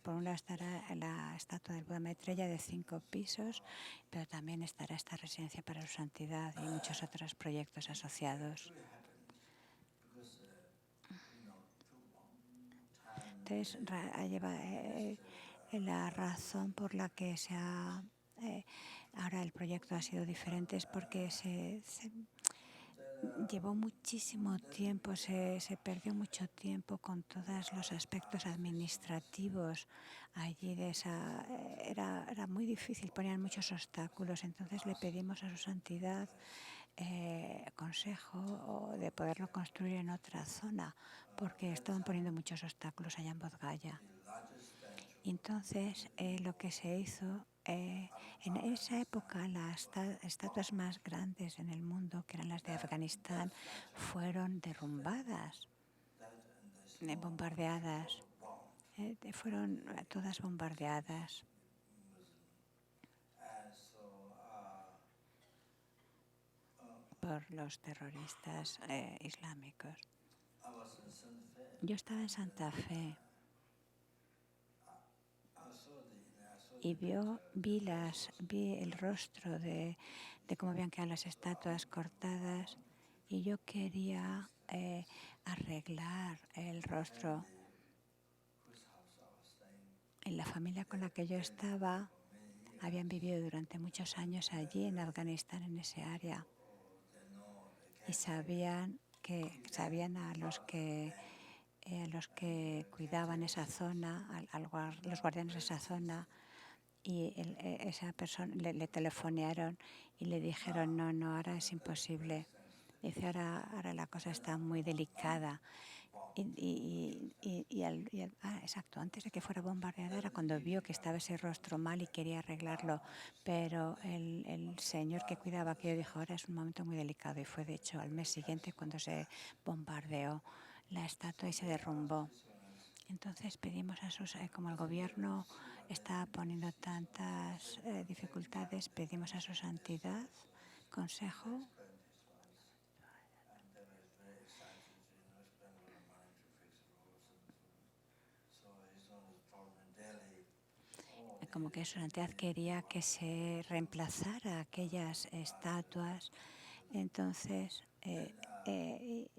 Speaker 1: por un lado estará la estatua del Buda Maitreya de 5 pisos, pero también estará esta residencia para su santidad y muchos otros proyectos asociados. Entonces, la razón por la que se ha ahora el proyecto ha sido diferente, es porque llevó muchísimo tiempo, se perdió mucho tiempo con todos los aspectos administrativos allí de esa, era muy difícil, ponían muchos obstáculos, entonces le pedimos a su santidad consejo o de poderlo construir en otra zona, porque estaban poniendo muchos obstáculos allá en Bodh y entonces lo que se hizo, en esa época las estatuas más grandes en el mundo, que eran las de Afganistán, fueron derrumbadas, bombardeadas, fueron todas bombardeadas por los terroristas islámicos. Yo estaba en Santa Fe y vi el rostro de cómo habían quedado las estatuas cortadas y yo quería arreglar el rostro. En la familia con la que yo estaba habían vivido durante muchos años allí en Afganistán, en ese área, y sabían a los que cuidaban esa zona, los guardianes de esa zona, y esa persona le telefonearon y le dijeron no, ahora es imposible. Dice, ahora la cosa está muy delicada. Exacto, antes de que fuera bombardeada era cuando vio que estaba ese rostro mal y quería arreglarlo, pero el señor que cuidaba aquello dijo, ahora es un momento muy delicado, y fue de hecho al mes siguiente cuando se bombardeó la estatua y se derrumbó. Entonces pedimos como el gobierno está poniendo tantas dificultades, pedimos a su santidad consejo. Como que su santidad quería que se reemplazara aquellas estatuas. Entonces, y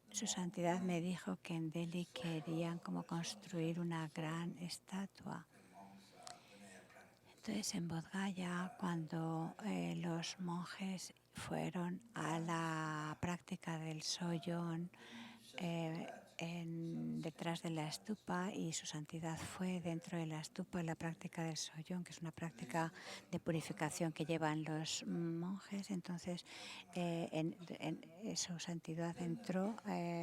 Speaker 1: su santidad me dijo que en Delhi querían como construir una gran estatua. Entonces, en Bodh Gaya, cuando los monjes fueron a la práctica del soyón detrás de la estupa, y su santidad fue dentro de la estupa la práctica del soyón, que es una práctica de purificación que llevan los monjes. Entonces su santidad entró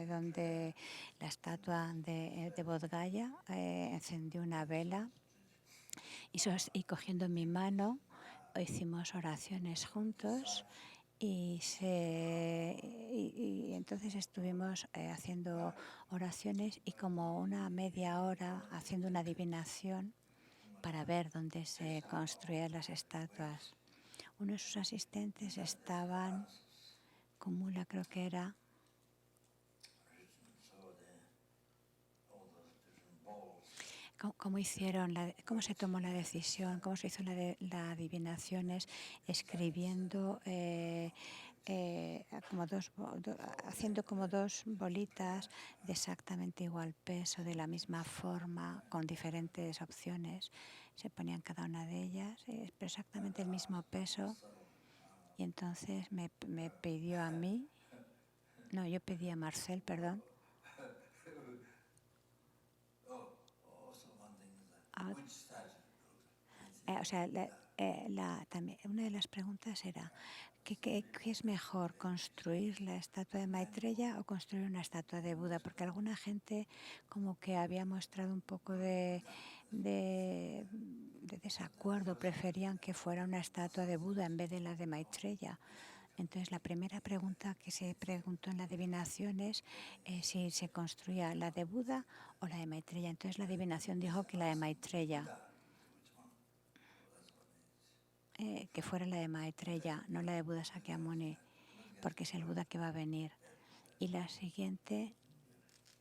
Speaker 1: donde la estatua de Bodh Gaya, encendió una vela y cogiendo mi mano hicimos oraciones juntos. Y entonces estuvimos haciendo oraciones y como una media hora haciendo una adivinación para ver dónde se construían las estatuas. Uno de sus asistentes estaban, Kumula creo que era, cómo se tomó la decisión, cómo se hizo la adivinaciones, escribiendo haciendo como dos bolitas de exactamente igual peso, de la misma forma, con diferentes opciones. Se ponían cada una de ellas, pero exactamente el mismo peso. Y entonces me pidió a mí, no, yo pedí a Marcel, perdón. También una de las preguntas era ¿qué es mejor, construir la estatua de Maitreya o construir una estatua de Buda? Porque alguna gente como que había mostrado un poco de desacuerdo, preferían que fuera una estatua de Buda en vez de la de Maitreya. Entonces la primera pregunta que se preguntó en la adivinación es si se construía la de Buda o la de Maitreya. Entonces la adivinación dijo que la de Maitreya. Que fuera la de Maitreya, no la de Buda Sakyamuni, porque es el Buda que va a venir. Y la siguiente,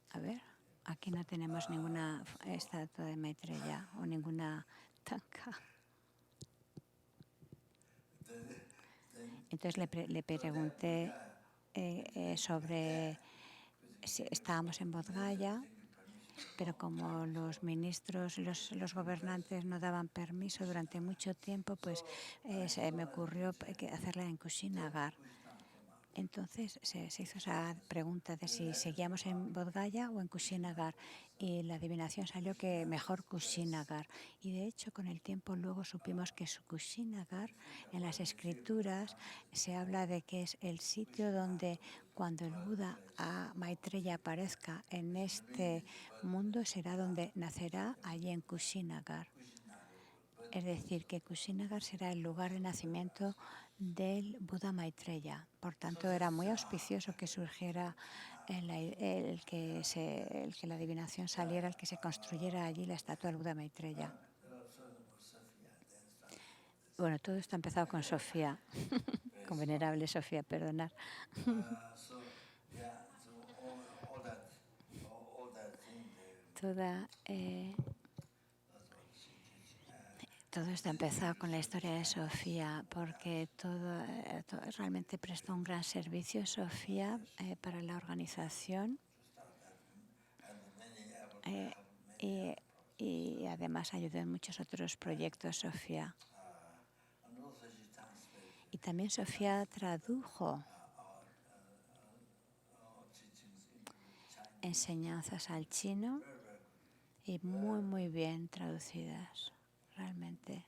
Speaker 1: a ver, aquí no tenemos ninguna estatua de Maitreya o ninguna tanka. Entonces le pregunté sobre si estábamos en Bodh Gaya pero como los ministros, los gobernantes no daban permiso durante mucho tiempo, pues se me ocurrió hacerla en Kushinagar. Entonces se hizo esa pregunta de si seguíamos en Bodh Gaya o en Kushinagar, y la adivinación salió que mejor Kushinagar. Y de hecho con el tiempo luego supimos que su Kushinagar en las escrituras se habla de que es el sitio donde cuando el Buda Maitreya aparezca en este mundo será donde nacerá, allí en Kushinagar. Es decir, que Kushinagar será el lugar de nacimiento del Buda Maitreya. Por tanto, era muy auspicioso que surgiera el que la adivinación saliera, el que se construyera allí la estatua del Buda Maitreya. Bueno, todo esto ha empezado con Sofía, con venerable Sofía, perdonar. Todo esto ha empezado con la historia de Sofía, porque todo realmente prestó un gran servicio Sofía para la organización y además ayudó en muchos otros proyectos Sofía. Y también Sofía tradujo enseñanzas al chino y muy bien traducidas, realmente.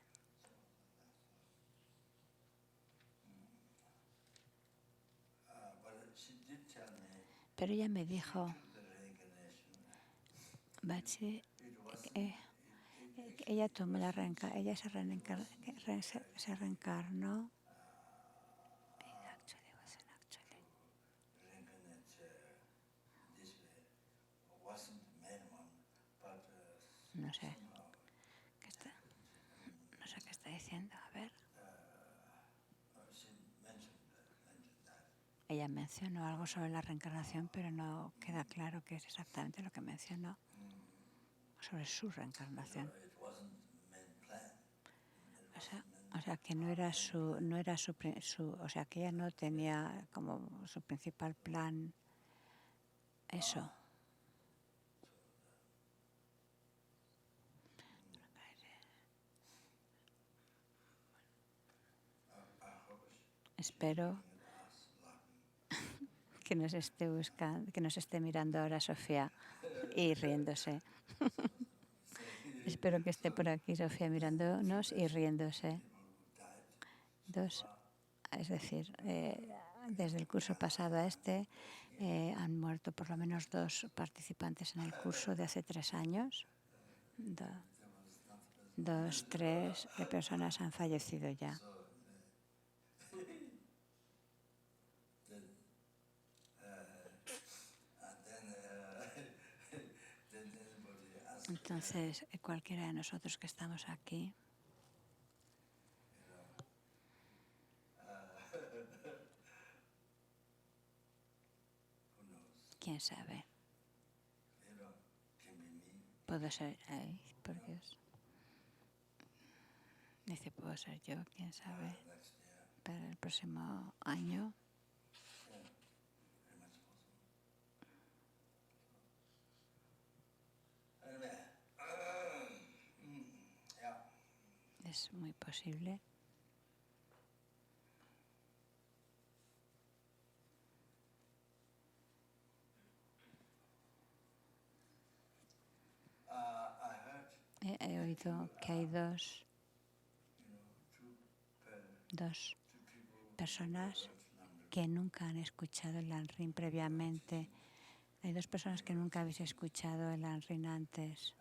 Speaker 1: Pero ella me dijo, Bachi, ella tomó ella se reencarnó. No sé qué está diciendo, a ver. Ella mencionó algo sobre la reencarnación, pero no queda claro qué es exactamente lo que mencionó sobre su reencarnación. O sea que no era su, o sea que ella no tenía como su principal plan eso. Espero que nos esté mirando ahora Sofía y riéndose. Espero que esté por aquí Sofía mirándonos y riéndose. Es decir, desde el curso pasado a este han muerto por lo menos 2 participantes en el curso de hace 3 años. 3 personas han fallecido ya. Entonces, cualquiera de nosotros que estamos aquí, quién sabe, puedo ser, por Dios, dice, puedo ser yo, quién sabe, para el próximo año. Es muy posible. He oído que hay dos personas que nunca han escuchado el Lanrin previamente. Hay 2 personas que nunca habéis escuchado el Lanrin antes.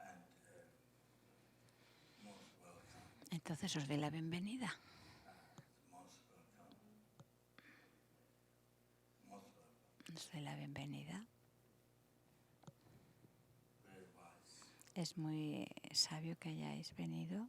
Speaker 1: Entonces os doy la bienvenida. Os doy la bienvenida. Es muy sabio que hayáis venido.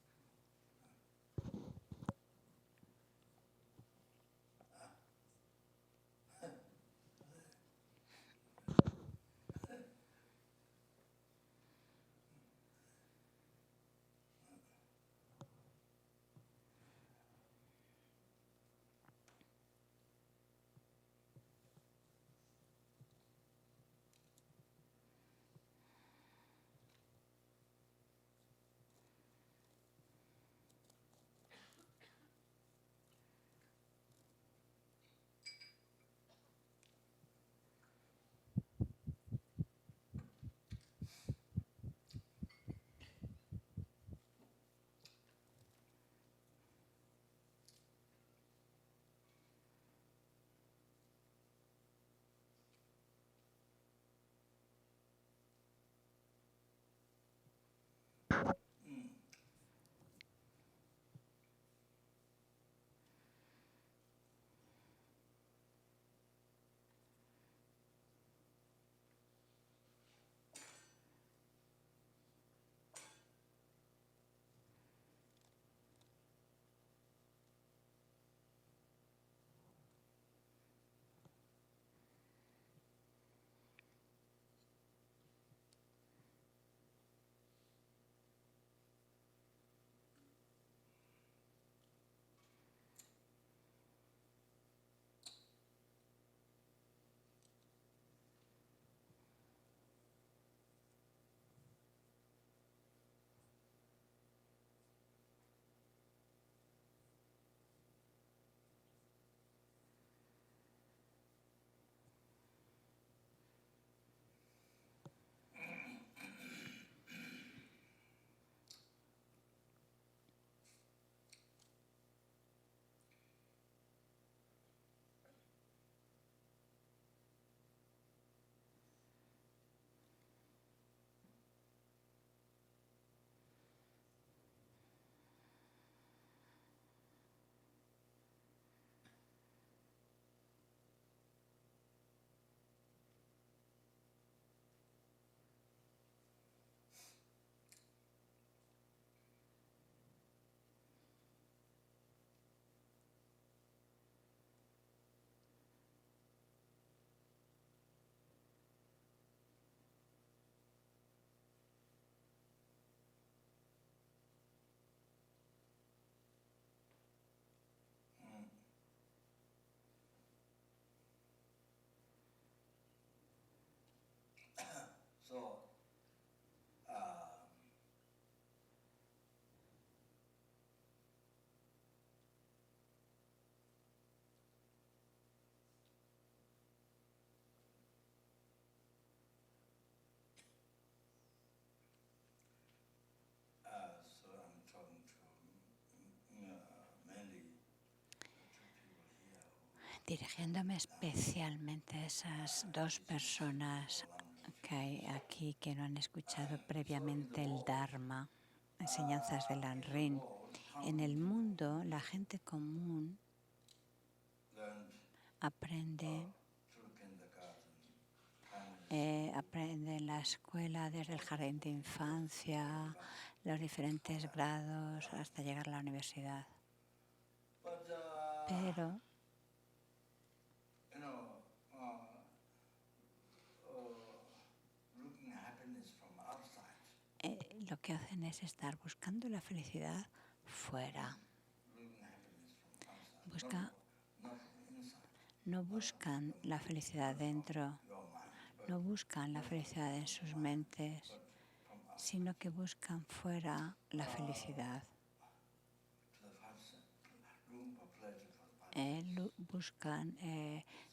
Speaker 1: dirigiéndome especialmente a esas dos personas que hay aquí que no han escuchado previamente el Dharma, enseñanzas del Anrin. En el mundo, la gente común aprende en la escuela desde el jardín de infancia, los diferentes grados hasta llegar a la universidad. Pero lo que hacen es estar buscando la felicidad fuera. No buscan la felicidad dentro, no buscan la felicidad en sus mentes, sino que buscan fuera la felicidad. Buscan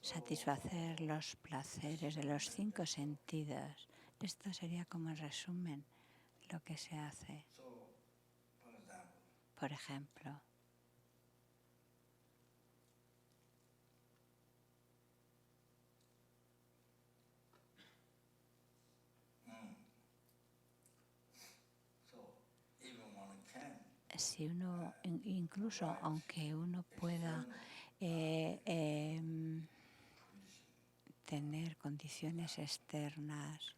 Speaker 1: satisfacer los placeres de los 5 sentidos. Esto sería como en resumen lo que se hace. Por ejemplo, si uno, incluso aunque uno pueda tener condiciones externas,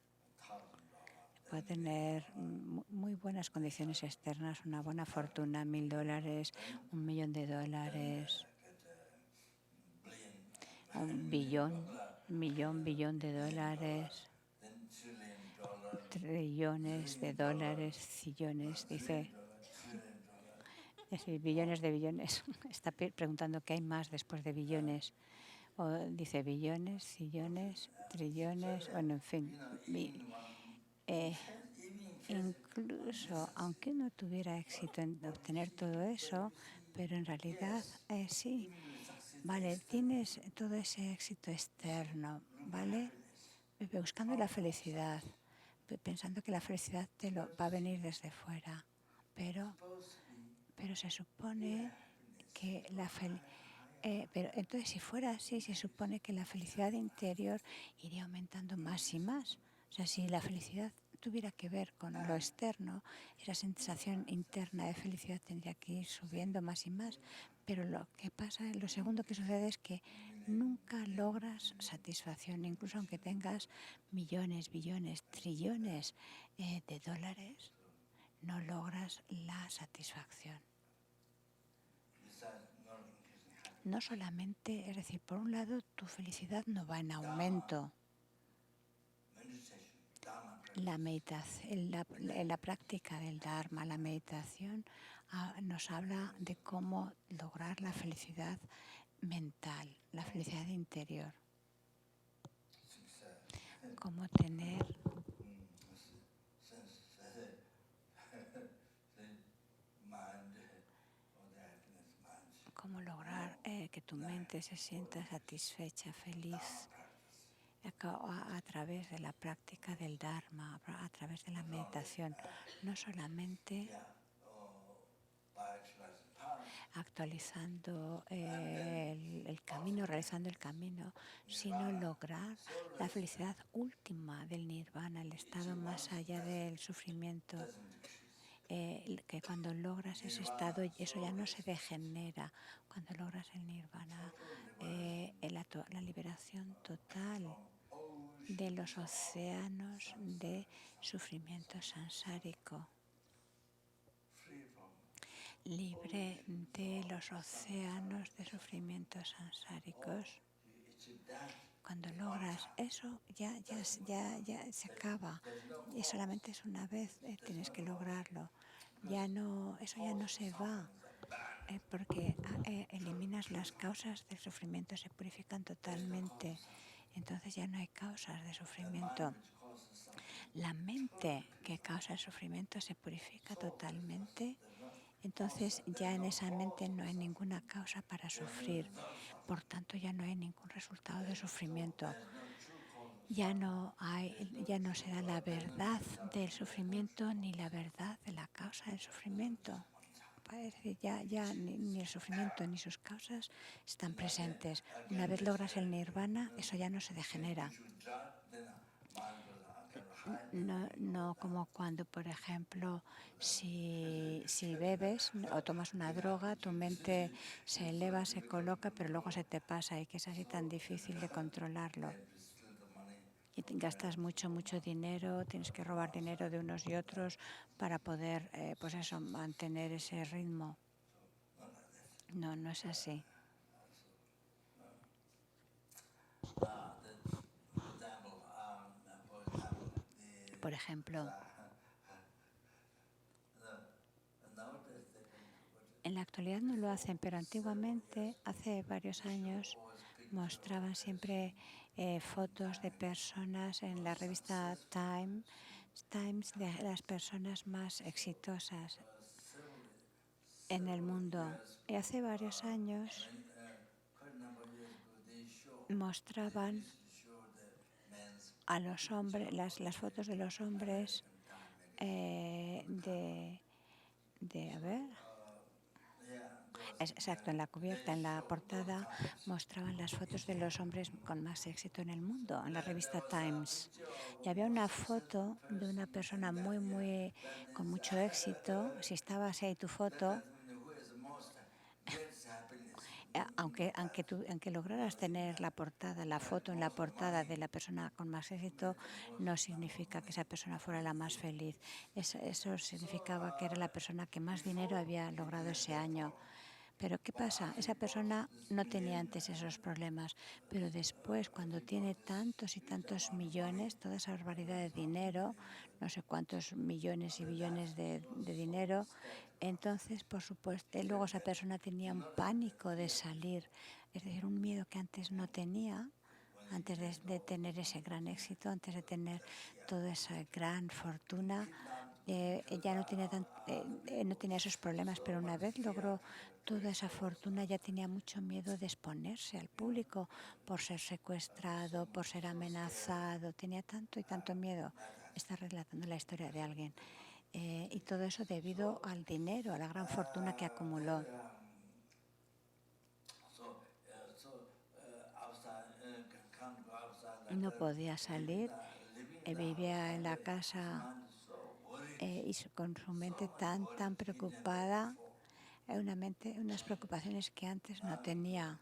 Speaker 1: puede tener muy buenas condiciones externas, una buena fortuna, $1.000, $1.000.000, billón de dólares, trillones de dólares, sillones, dice. Es decir, billones de billones. Está preguntando qué hay más después de billones. O dice billones, sillones, trillones, bueno, en fin. Incluso aunque uno tuviera éxito en obtener todo eso, pero en realidad sí, vale, tienes todo ese éxito externo, ¿vale? Buscando la felicidad, pensando que la felicidad va a venir desde fuera, pero se supone que pero entonces si fuera así, se supone que la felicidad interior iría aumentando más y más. O sea, si la felicidad tuviera que ver con lo externo, esa sensación interna de felicidad tendría que ir subiendo más y más. Pero lo que pasa, lo segundo que sucede es que nunca logras satisfacción, incluso aunque tengas millones, billones, trillones de dólares, no logras la satisfacción. No solamente, es decir, por un lado tu felicidad no va en aumento. La práctica del Dharma, la meditación, nos habla de cómo lograr la felicidad mental, la felicidad interior. Cómo tener cómo lograr que tu mente se sienta satisfecha, feliz, a través de la práctica del Dharma, a través de la meditación, no solamente actualizando el camino, realizando el camino, sino lograr la felicidad última del nirvana, el estado más allá del sufrimiento. Que cuando logras ese estado, eso ya no se degenera. Cuando logras el nirvana, la liberación total de los océanos de sufrimiento sansárico. Libre de los océanos de sufrimientos sansáricos. Cuando logras eso, ya se acaba. Y solamente es una vez, tienes que lograrlo. Eso ya no se va, porque eliminas las causas del sufrimiento, se purifican totalmente. Entonces ya no hay causas de sufrimiento. La mente que causa el sufrimiento se purifica totalmente. Entonces ya en esa mente no hay ninguna causa para sufrir, por tanto ya no hay ningún resultado de sufrimiento. Ya no se da la verdad del sufrimiento ni la verdad de la causa del sufrimiento. Es decir, ya ni el sufrimiento ni sus causas están presentes. Una vez logras el nirvana, eso ya no se degenera. No como cuando, por ejemplo, si bebes o tomas una droga, tu mente se eleva, se coloca, pero luego se te pasa y que es así tan difícil de controlarlo. Y gastas mucho dinero, tienes que robar dinero de unos y otros para poder, pues eso, mantener ese ritmo. No es así. Por ejemplo, en la actualidad no lo hacen, pero antiguamente, hace varios años, mostraban siempre fotos de personas en la revista Times de las personas más exitosas en el mundo. Y hace varios años mostraban a los hombres, las fotos de los hombres a ver, exacto, en la cubierta, en la portada, mostraban las fotos de los hombres con más éxito en el mundo, en la revista Times. Y había una foto de una persona con mucho éxito. Si estabas ahí tu foto, aunque lograras tener la foto en la portada de la persona con más éxito, no significa que esa persona fuera la más feliz. Eso significaba que era la persona que más dinero había logrado ese año. Pero ¿qué pasa? Esa persona no tenía antes esos problemas, pero después, cuando tiene tantos y tantos millones, toda esa barbaridad de dinero, no sé cuántos millones y billones de dinero, entonces, por supuesto, luego esa persona tenía un pánico de salir, es decir, un miedo que antes no tenía, antes de tener ese gran éxito, antes de tener toda esa gran fortuna. Ya no tenía esos problemas, pero una vez logró toda esa fortuna ya tenía mucho miedo de exponerse al público por ser secuestrado, por ser amenazado, tenía tanto y tanto miedo. Está relatando la historia de alguien. Y todo eso debido al dinero, a la gran fortuna que acumuló. No podía salir, vivía en la casa y con su mente tan preocupada, unas preocupaciones que antes no tenía.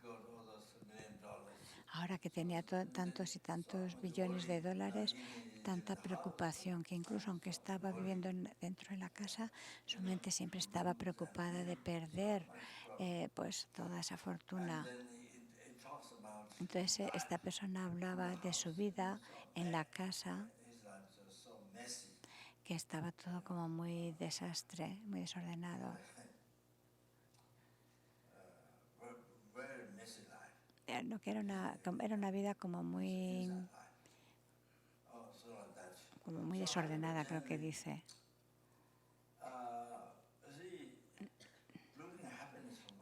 Speaker 1: Ahora que tenía tantos y tantos billones de dólares, tanta preocupación que incluso aunque estaba viviendo dentro de la casa, su mente siempre estaba preocupada de perder pues toda esa fortuna. Entonces esta persona hablaba de su vida en la casa, que estaba todo como muy desastre, muy desordenado. No, que era una vida como muy desordenada, creo que dice.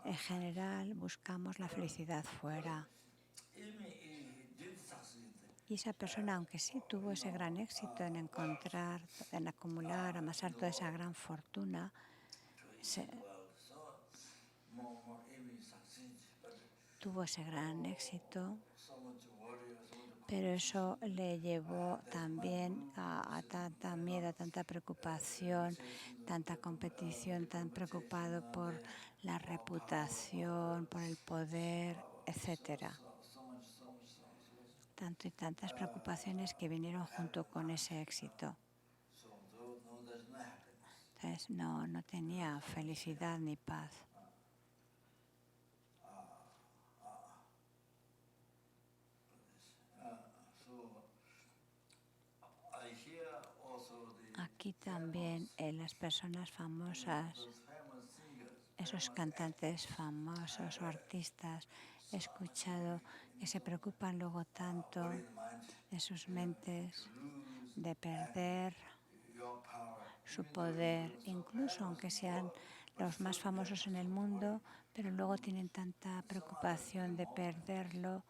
Speaker 1: En general buscamos la felicidad fuera. Y esa persona, aunque sí tuvo ese gran éxito en acumular, amasar toda esa gran fortuna, tuvo ese gran éxito, pero eso le llevó también a tanta miedo, a tanta preocupación, tanta competición, tan preocupado por la reputación, por el poder, etcétera. Tanto y tantas preocupaciones que vinieron junto con ese éxito. Entonces no tenía felicidad ni paz. Aquí también las personas famosas, esos cantantes famosos o artistas, he escuchado que se preocupan luego tanto en sus mentes de perder su poder, incluso aunque sean los más famosos en el mundo, pero luego tienen tanta preocupación de perderlo,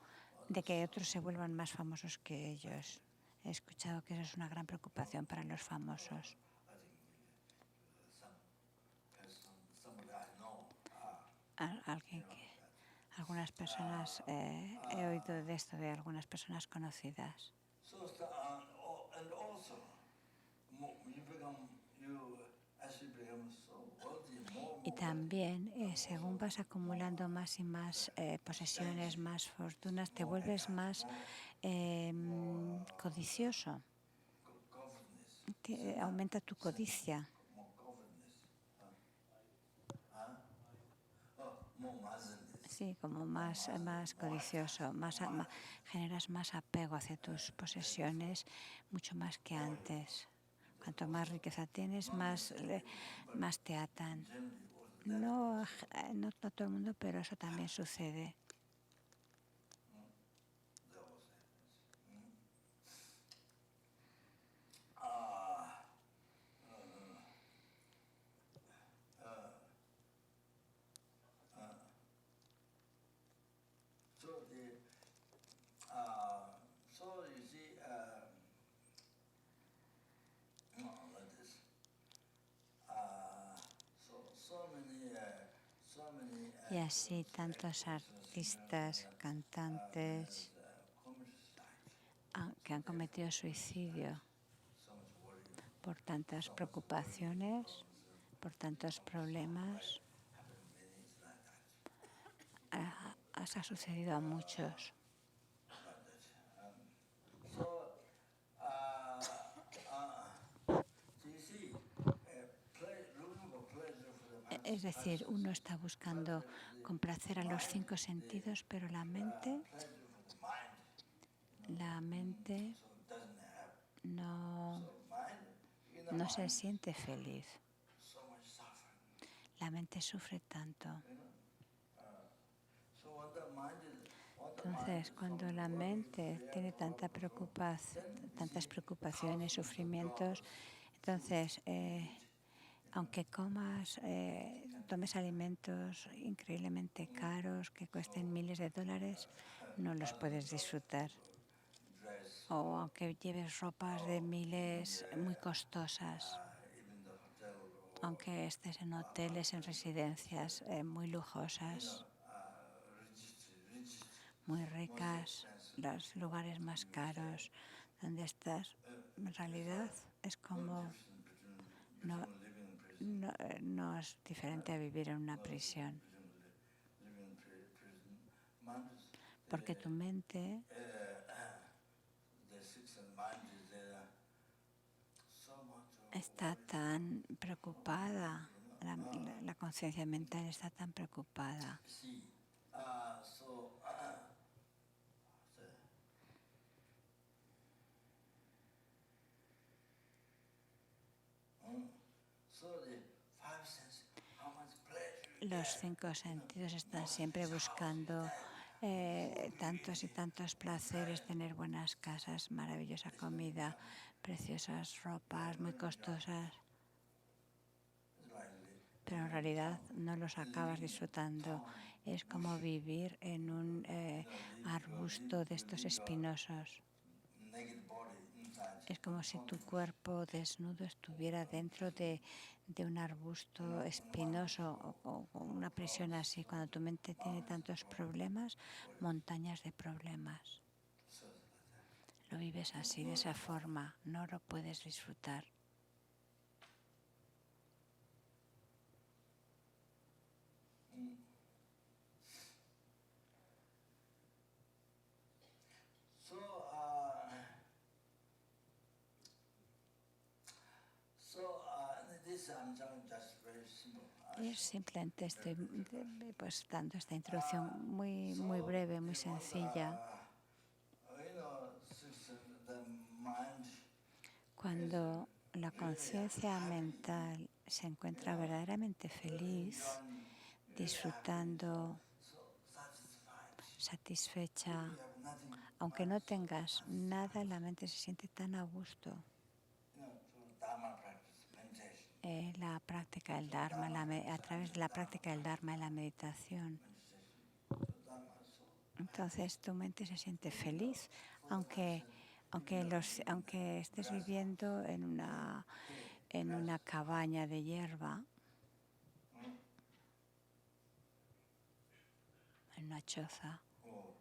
Speaker 1: de que otros se vuelvan más famosos que ellos. He escuchado que eso es una gran preocupación para los famosos. alguien que algunas personas he oído de esto de algunas personas conocidas.
Speaker 2: And also, as you become so wealthy, more
Speaker 1: Y también, según vas acumulando más y más posesiones, más fortunas, te vuelves más codicioso. Aumenta tu codicia. Sí, como más codicioso, generas más apego hacia tus posesiones, mucho más que antes. Cuanto más riqueza tienes, más te atan. No todo el mundo, pero eso también sucede.
Speaker 2: So you see, like this.
Speaker 1: Y así tantos artistas, cantantes que han cometido suicidio por tantas preocupaciones, por tantos problemas. Ha sucedido a muchos. Es decir, uno está buscando complacer a los 5 sentidos, pero la mente no se siente feliz. La mente sufre tanto. Entonces, cuando la mente tiene tantas preocupaciones, sufrimientos, entonces, aunque tomes alimentos increíblemente caros que cuesten miles de dólares, no los puedes disfrutar. O aunque lleves ropas de miles muy costosas, aunque estés en hoteles, en residencias muy lujosas, muy ricas, los lugares más caros donde estás, en realidad es como no es diferente a vivir en una prisión, porque tu mente está tan preocupada, la conciencia mental está tan preocupada. Los 5 sentidos están siempre buscando tantos y tantos placeres, tener buenas casas, maravillosa comida, preciosas ropas muy costosas, pero en realidad no los acabas disfrutando. Es como vivir en un arbusto de estos espinosos. Es como si tu cuerpo desnudo estuviera dentro de un arbusto espinoso o una prisión así. Cuando tu mente tiene tantos problemas, montañas de problemas. Lo vives así, de esa forma, no lo puedes disfrutar. Simplemente estoy dando esta introducción muy breve, muy sencilla. Cuando la conciencia mental se encuentra verdaderamente feliz, disfrutando, satisfecha, aunque no tengas nada, la mente se siente tan a gusto. La práctica del Dharma, a través de la práctica del Dharma y la meditación. Entonces tu mente se siente feliz, aunque estés viviendo en una cabaña de hierba. una choza,
Speaker 2: or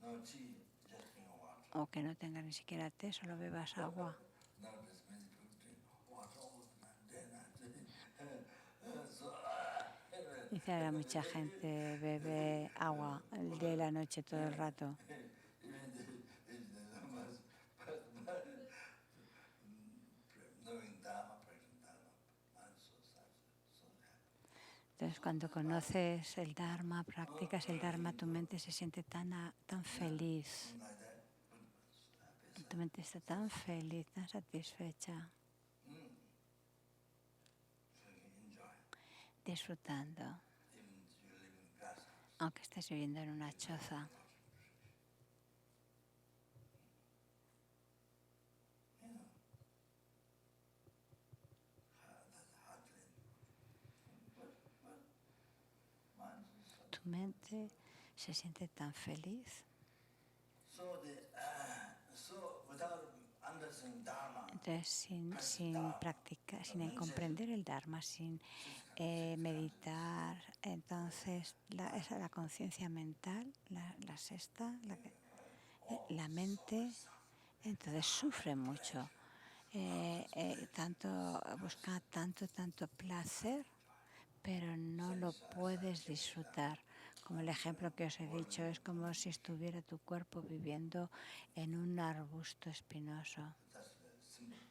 Speaker 2: no tea, just drink water.
Speaker 1: o que no tengas ni siquiera té, solo bebas agua.
Speaker 2: Nowadays many people drink water all the time, day and night. So,
Speaker 1: Dice ahora mucha gente bebe agua el día y la noche todo el rato.
Speaker 2: even knowing Dharma, practicing Dharma, mind so happy.
Speaker 1: Entonces, cuando conoces el Dharma, practicas el Dharma, tu mente se siente tan feliz.
Speaker 2: Like that, so happy.
Speaker 1: Tu mente está tan feliz, tan satisfecha,
Speaker 2: So you can enjoy.
Speaker 1: disfrutando,
Speaker 2: Even you live in glass house.
Speaker 1: aunque estés viviendo en una choza.
Speaker 2: You know, that's hard to mind is so.
Speaker 1: Tu mente se siente tan feliz.
Speaker 2: So without understanding Dharma,
Speaker 1: Entonces, sin practicar, sin comprender el Dharma, sin meditar, entonces la conciencia mental, la sexta, la mente, entonces sufre mucho. Busca tanto placer, pero no lo puedes disfrutar. Como el ejemplo que os he dicho, es como si estuviera tu cuerpo viviendo en un arbusto espinoso.
Speaker 2: that's very simple.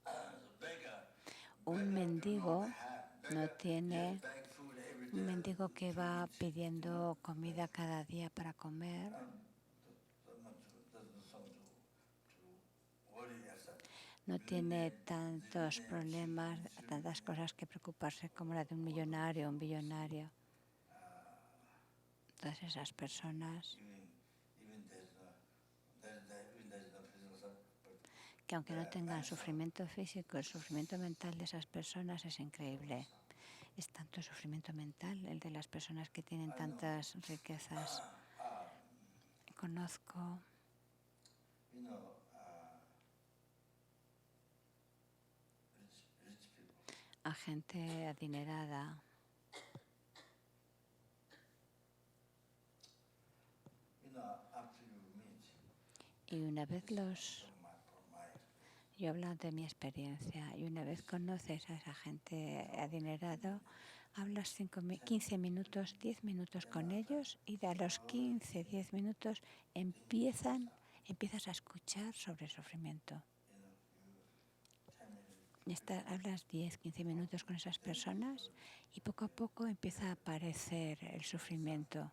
Speaker 2: The beggar
Speaker 1: Un mendigo no tiene,
Speaker 2: beg food every
Speaker 1: un
Speaker 2: day.
Speaker 1: mendigo que va pidiendo comida cada día para comer,
Speaker 2: Doesn't sound to worry yourself.
Speaker 1: no tiene tantos problemas, tantas cosas que preocuparse como la de un millonario o un billonario. Todas esas personas
Speaker 2: Even there's no physical suffering, but
Speaker 1: que aunque no tengan sufrimiento físico, el sufrimiento mental de esas personas es increíble. Es tanto sufrimiento mental el de las personas que tienen tantas riquezas. Conozco
Speaker 2: you know, rich people.
Speaker 1: a gente adinerada
Speaker 2: You know, after you meet,
Speaker 1: y una vez
Speaker 2: from my
Speaker 1: yo hablo de mi experiencia, y una vez conoces a esa gente adinerada, hablas 15 minutos, 10 minutos con ellos y a los 15, 10 minutos empiezas a escuchar sobre el sufrimiento. Hablas 10, 15 minutos con esas personas y poco a poco empieza a aparecer el sufrimiento.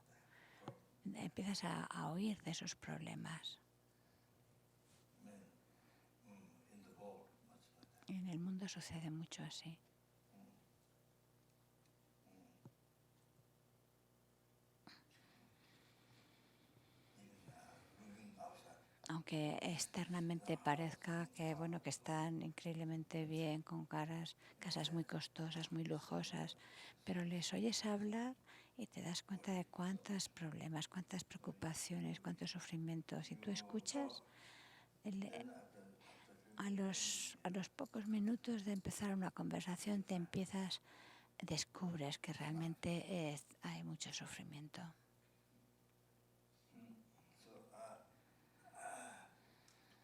Speaker 1: Empiezas a oír de esos problemas.
Speaker 2: in the world, much like that.
Speaker 1: En el mundo sucede mucho así.
Speaker 2: Living outside.
Speaker 1: Aunque externamente parezca que que están increíblemente bien, con casas muy costosas, muy lujosas, pero les oyes hablar y te das cuenta de cuántos problemas, cuántas preocupaciones, cuántos sufrimientos. Y tú escuchas, a los pocos minutos de empezar una conversación descubres que realmente hay mucho sufrimiento.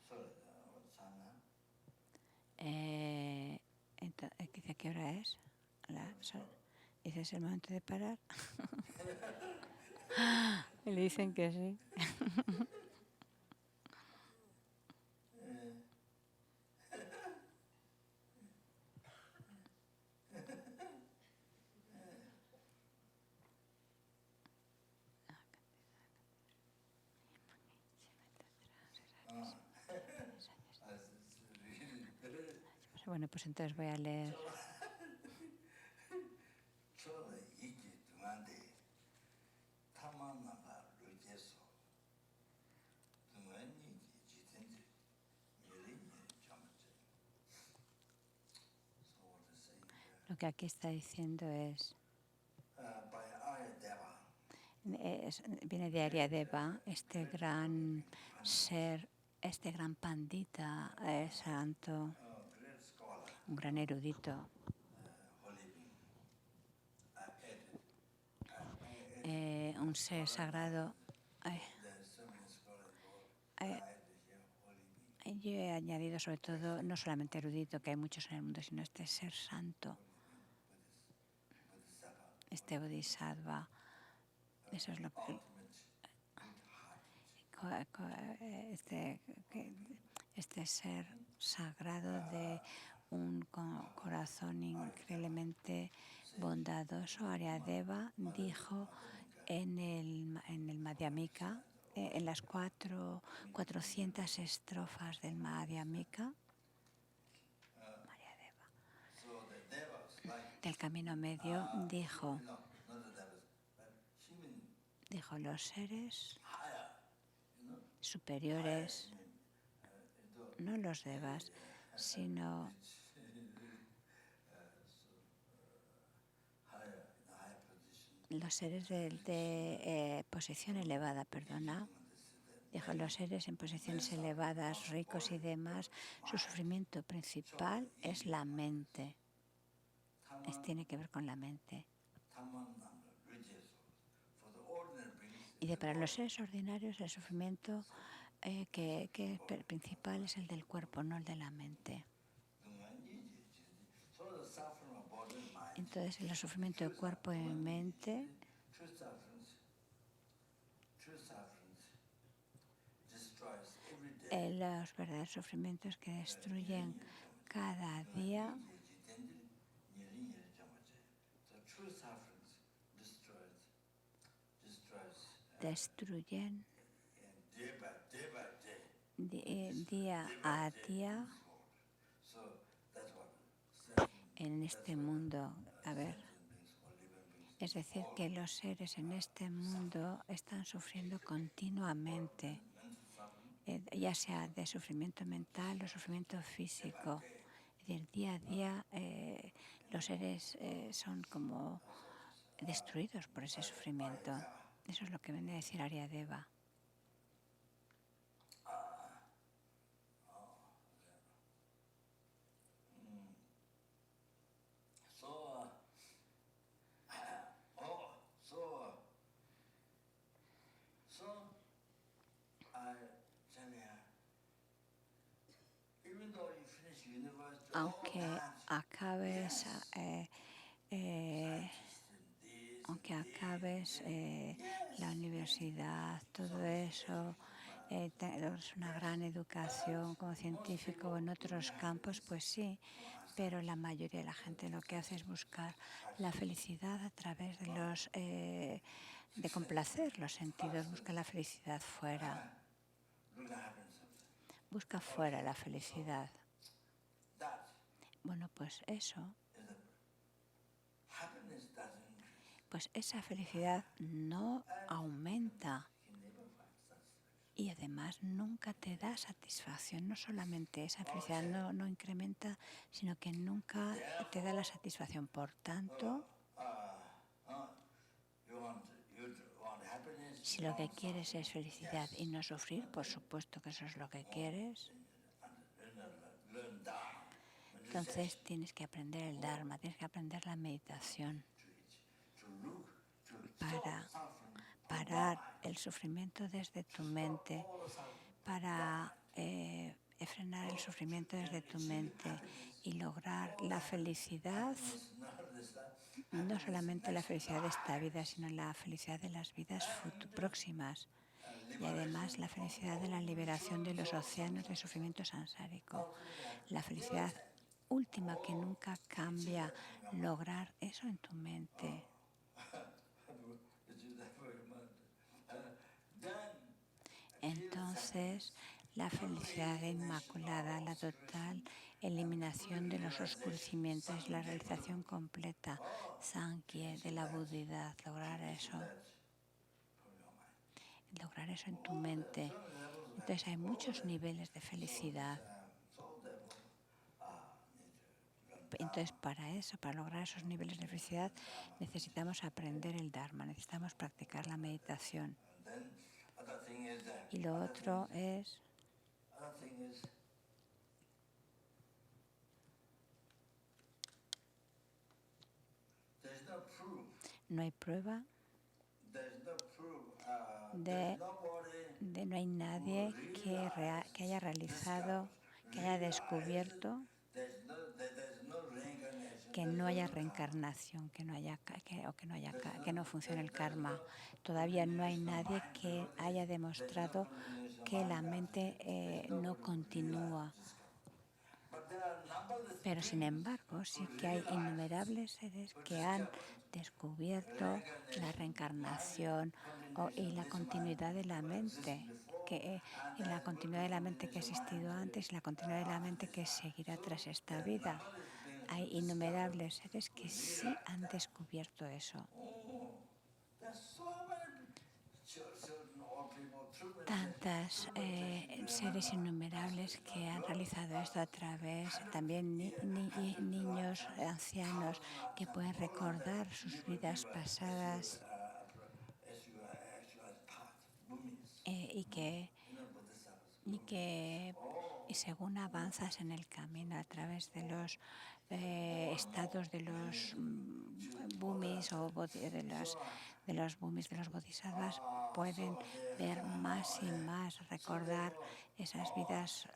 Speaker 2: What's time now?
Speaker 1: ¿Dice qué hora es? Dice, ¿es el momento de parar? Y le dicen que sí. Bueno, pues entonces voy a leer. Lo que aquí está diciendo viene de Aryadeva, este gran ser este gran pandita santo,
Speaker 2: great scholar,
Speaker 1: un gran erudito,
Speaker 2: holy being, added.
Speaker 1: un ser sagrado.
Speaker 2: There's so many scholars who
Speaker 1: eh,
Speaker 2: added here, holy being,
Speaker 1: Yo he añadido sobre todo, no solamente erudito, que hay muchos en el mundo, sino este ser santo,
Speaker 2: bodhisattva,
Speaker 1: este bodhisattva. Eso es lo que,
Speaker 2: ultimate good heart.
Speaker 1: este ser sagrado de un corazón increíblemente bondadoso. Aryadeva dijo en el Madhyamika, en las 400 estrofas del Madhyamika,
Speaker 2: So the devas, like,
Speaker 1: del camino medio, dijo,
Speaker 2: not the devas, but human
Speaker 1: los seres
Speaker 2: higher,
Speaker 1: superiores,
Speaker 2: the
Speaker 1: no los devas, sino
Speaker 2: higher position.
Speaker 1: los seres de posición elevada, perdona. Dijo, los seres en posiciones elevadas, ricos y demás, su sufrimiento principal es la mente. Tiene que ver con la mente. Y para los seres ordinarios el sufrimiento principal es el del cuerpo, no el de la mente. Entonces el sufrimiento de cuerpo y mente los verdaderos sufrimientos que destruyen cada día destruyen día a día en este mundo. A ver, es decir, que los seres en este mundo están sufriendo continuamente, ya sea de sufrimiento mental o sufrimiento físico. Es decir, día a día los seres son como destruidos por ese sufrimiento. Eso es lo que viene a decir Aryadeva. Aunque acabes la universidad, todo eso, es una gran educación como científico o en otros campos, pues sí, pero la mayoría de la gente lo que hace es buscar la felicidad a través de complacer los sentidos, busca la felicidad fuera, busca fuera la felicidad. Bueno, pues eso, pues esa felicidad no aumenta y además nunca te da satisfacción. No solamente esa felicidad no incrementa, sino que nunca te da la satisfacción. Por tanto, si lo que quieres es felicidad y no sufrir, por supuesto que eso es lo que quieres, entonces tienes que aprender el Dharma, tienes que aprender la meditación para parar el sufrimiento desde tu mente, para frenar el sufrimiento desde tu mente y lograr la felicidad, no solamente la felicidad de esta vida, sino la felicidad de las vidas próximas y además la felicidad de la liberación de los océanos de sufrimiento sansárico, la felicidad última que nunca cambia, lograr eso en tu mente. Entonces, la felicidad inmaculada, la total eliminación de los oscurecimientos, la realización completa, Sankhya, de la budidad, lograr eso en tu mente. Entonces hay muchos niveles de felicidad. Entonces para eso, para lograr esos niveles de felicidad, necesitamos aprender el Dharma, necesitamos practicar la meditación. Y lo otro es
Speaker 2: is there's no proof.
Speaker 1: No hay prueba
Speaker 2: There's no proof.
Speaker 1: de,
Speaker 2: There's nobody
Speaker 1: no hay nadie que haya realizado, que haya descubierto
Speaker 2: there's no reincarnation.
Speaker 1: que no haya reencarnación, que no funcione el karma. Todavía no hay nadie que haya demostrado que la mente no continúa. Pero sin embargo, sí que hay innumerables seres que han descubierto la reencarnación y la continuidad de la mente, y la continuidad de la mente que ha existido antes y la continuidad de la mente que seguirá tras esta vida. Hay innumerables seres que sí han descubierto eso. Tantas seres innumerables que han realizado esto a través, también niños, ancianos, que pueden recordar sus vidas pasadas y según avanzas en el camino a través de los estados de los bumis o de los bodhisattvas, pueden ver más y más, recordar esas vidas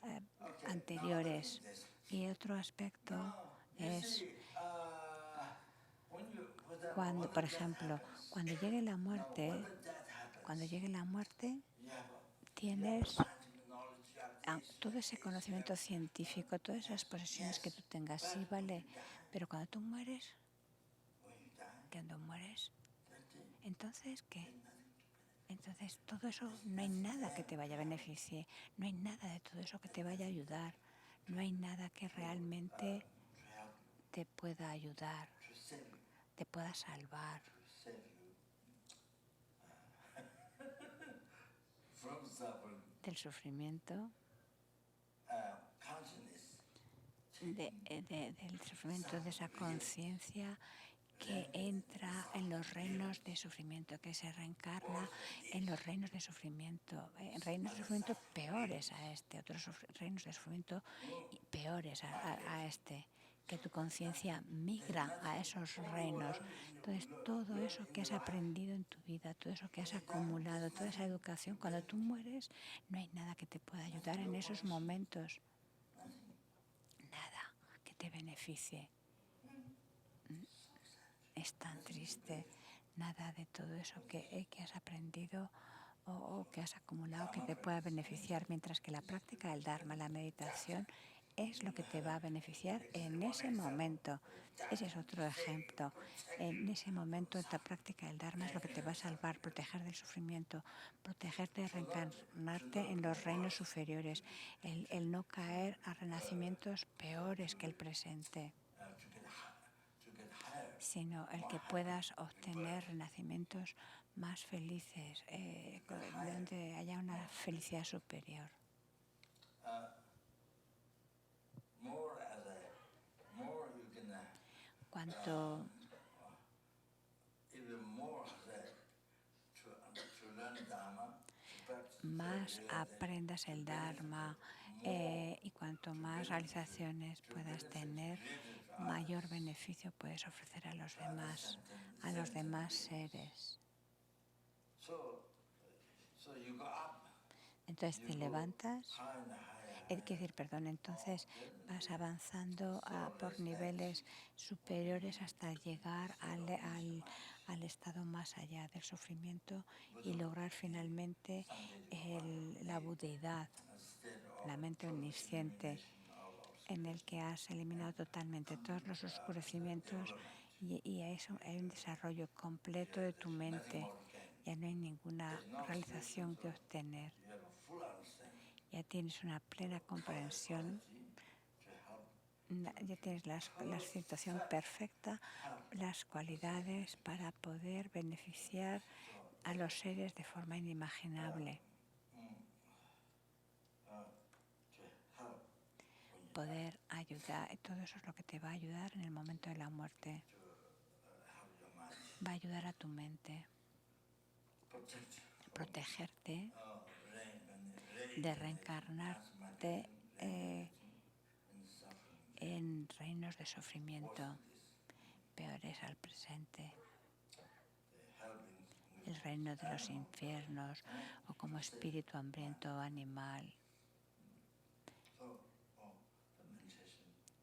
Speaker 1: anteriores. Y otro aspecto es cuando, por ejemplo, cuando llegue la muerte, tienes todo ese conocimiento científico, todas esas posesiones que tú tengas, sí, vale, pero cuando mueres, entonces, ¿qué? Entonces, todo eso, no hay nada que te vaya a beneficiar, no hay nada de todo eso que te vaya a ayudar, no hay nada que realmente te pueda ayudar, te pueda salvar del sufrimiento, del sufrimiento de esa conciencia que entra en los reinos de sufrimiento, que se reencarna en los reinos de sufrimiento, peores a este, otros reinos de sufrimiento peores a este, que tu conciencia migra a esos reinos. Entonces, todo eso que has aprendido en tu vida, todo eso que has acumulado, toda esa educación, cuando tú mueres, no hay nada que te pueda ayudar en esos momentos. Nada que te beneficie. Es tan triste, nada de todo eso que has aprendido o que has acumulado que te pueda beneficiar, mientras que la práctica del Dharma, la meditación, es lo que te va a beneficiar en ese momento. Ese es otro ejemplo. En ese momento, esta práctica del Dharma es lo que te va a salvar, proteger del sufrimiento, protegerte de reencarnarte en los reinos superiores, el no caer a renacimientos peores que el presente, sino el que puedas obtener renacimientos más felices, donde haya una felicidad superior. Cuanto más aprendas el Dharma y cuanto más realizaciones puedas tener, mayor beneficio puedes ofrecer a los demás seres. Entonces te levantas, entonces vas avanzando por niveles superiores hasta llegar al estado más allá del sufrimiento y lograr finalmente la budeidad, la mente omnisciente, en el que has eliminado totalmente todos los oscurecimientos y hay un desarrollo completo de tu mente. Ya no hay ninguna realización que obtener. Ya tienes una plena comprensión, ya tienes la situación perfecta, las cualidades para poder beneficiar a los seres de forma inimaginable. Poder ayudar, todo eso es lo que te va a ayudar en el momento de la muerte. Va a ayudar a tu mente, protegerte de reencarnarte en reinos de sufrimiento peores al presente, el reino de los infiernos o como espíritu hambriento o animal.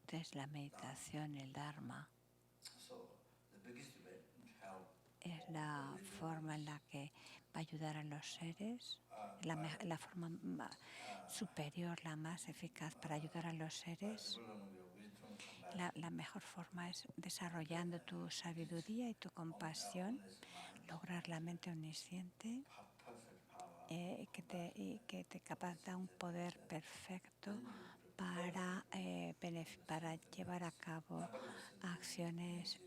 Speaker 1: Entonces la meditación, el Dharma, es la forma en la que va a ayudar a los seres, la forma superior, la más eficaz para ayudar a los seres. La mejor forma es desarrollando tu sabiduría y tu compasión, lograr la mente omnisciente que te capacita un poder perfecto para llevar a cabo acciones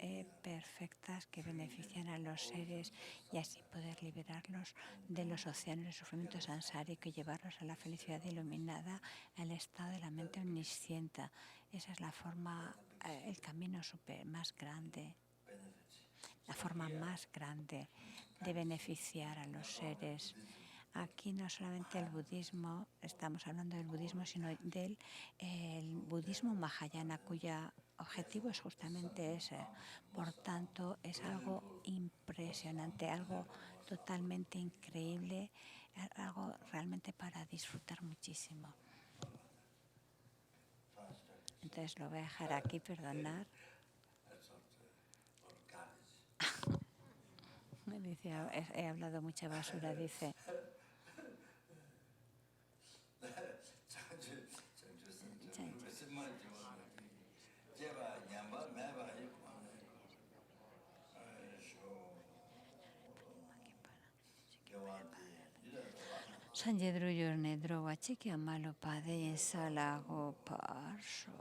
Speaker 1: perfectas que benefician a los seres y así poder liberarlos de los océanos de sufrimiento sansárico y llevarlos a la felicidad iluminada, al estado de la mente omnisciente. Esa es la forma, el camino más grande, la forma más grande de beneficiar a los seres. Aquí no solamente el budismo, estamos hablando del budismo, sino del el budismo mahayana, cuyo objetivo es justamente ese. Por tanto, es algo impresionante, algo totalmente increíble, algo realmente para disfrutar muchísimo. Entonces lo voy a dejar aquí, perdonar. Me dice, he hablado mucha basura, dice. Sanje dru yorne dro wache ki amalo pade insala go parso.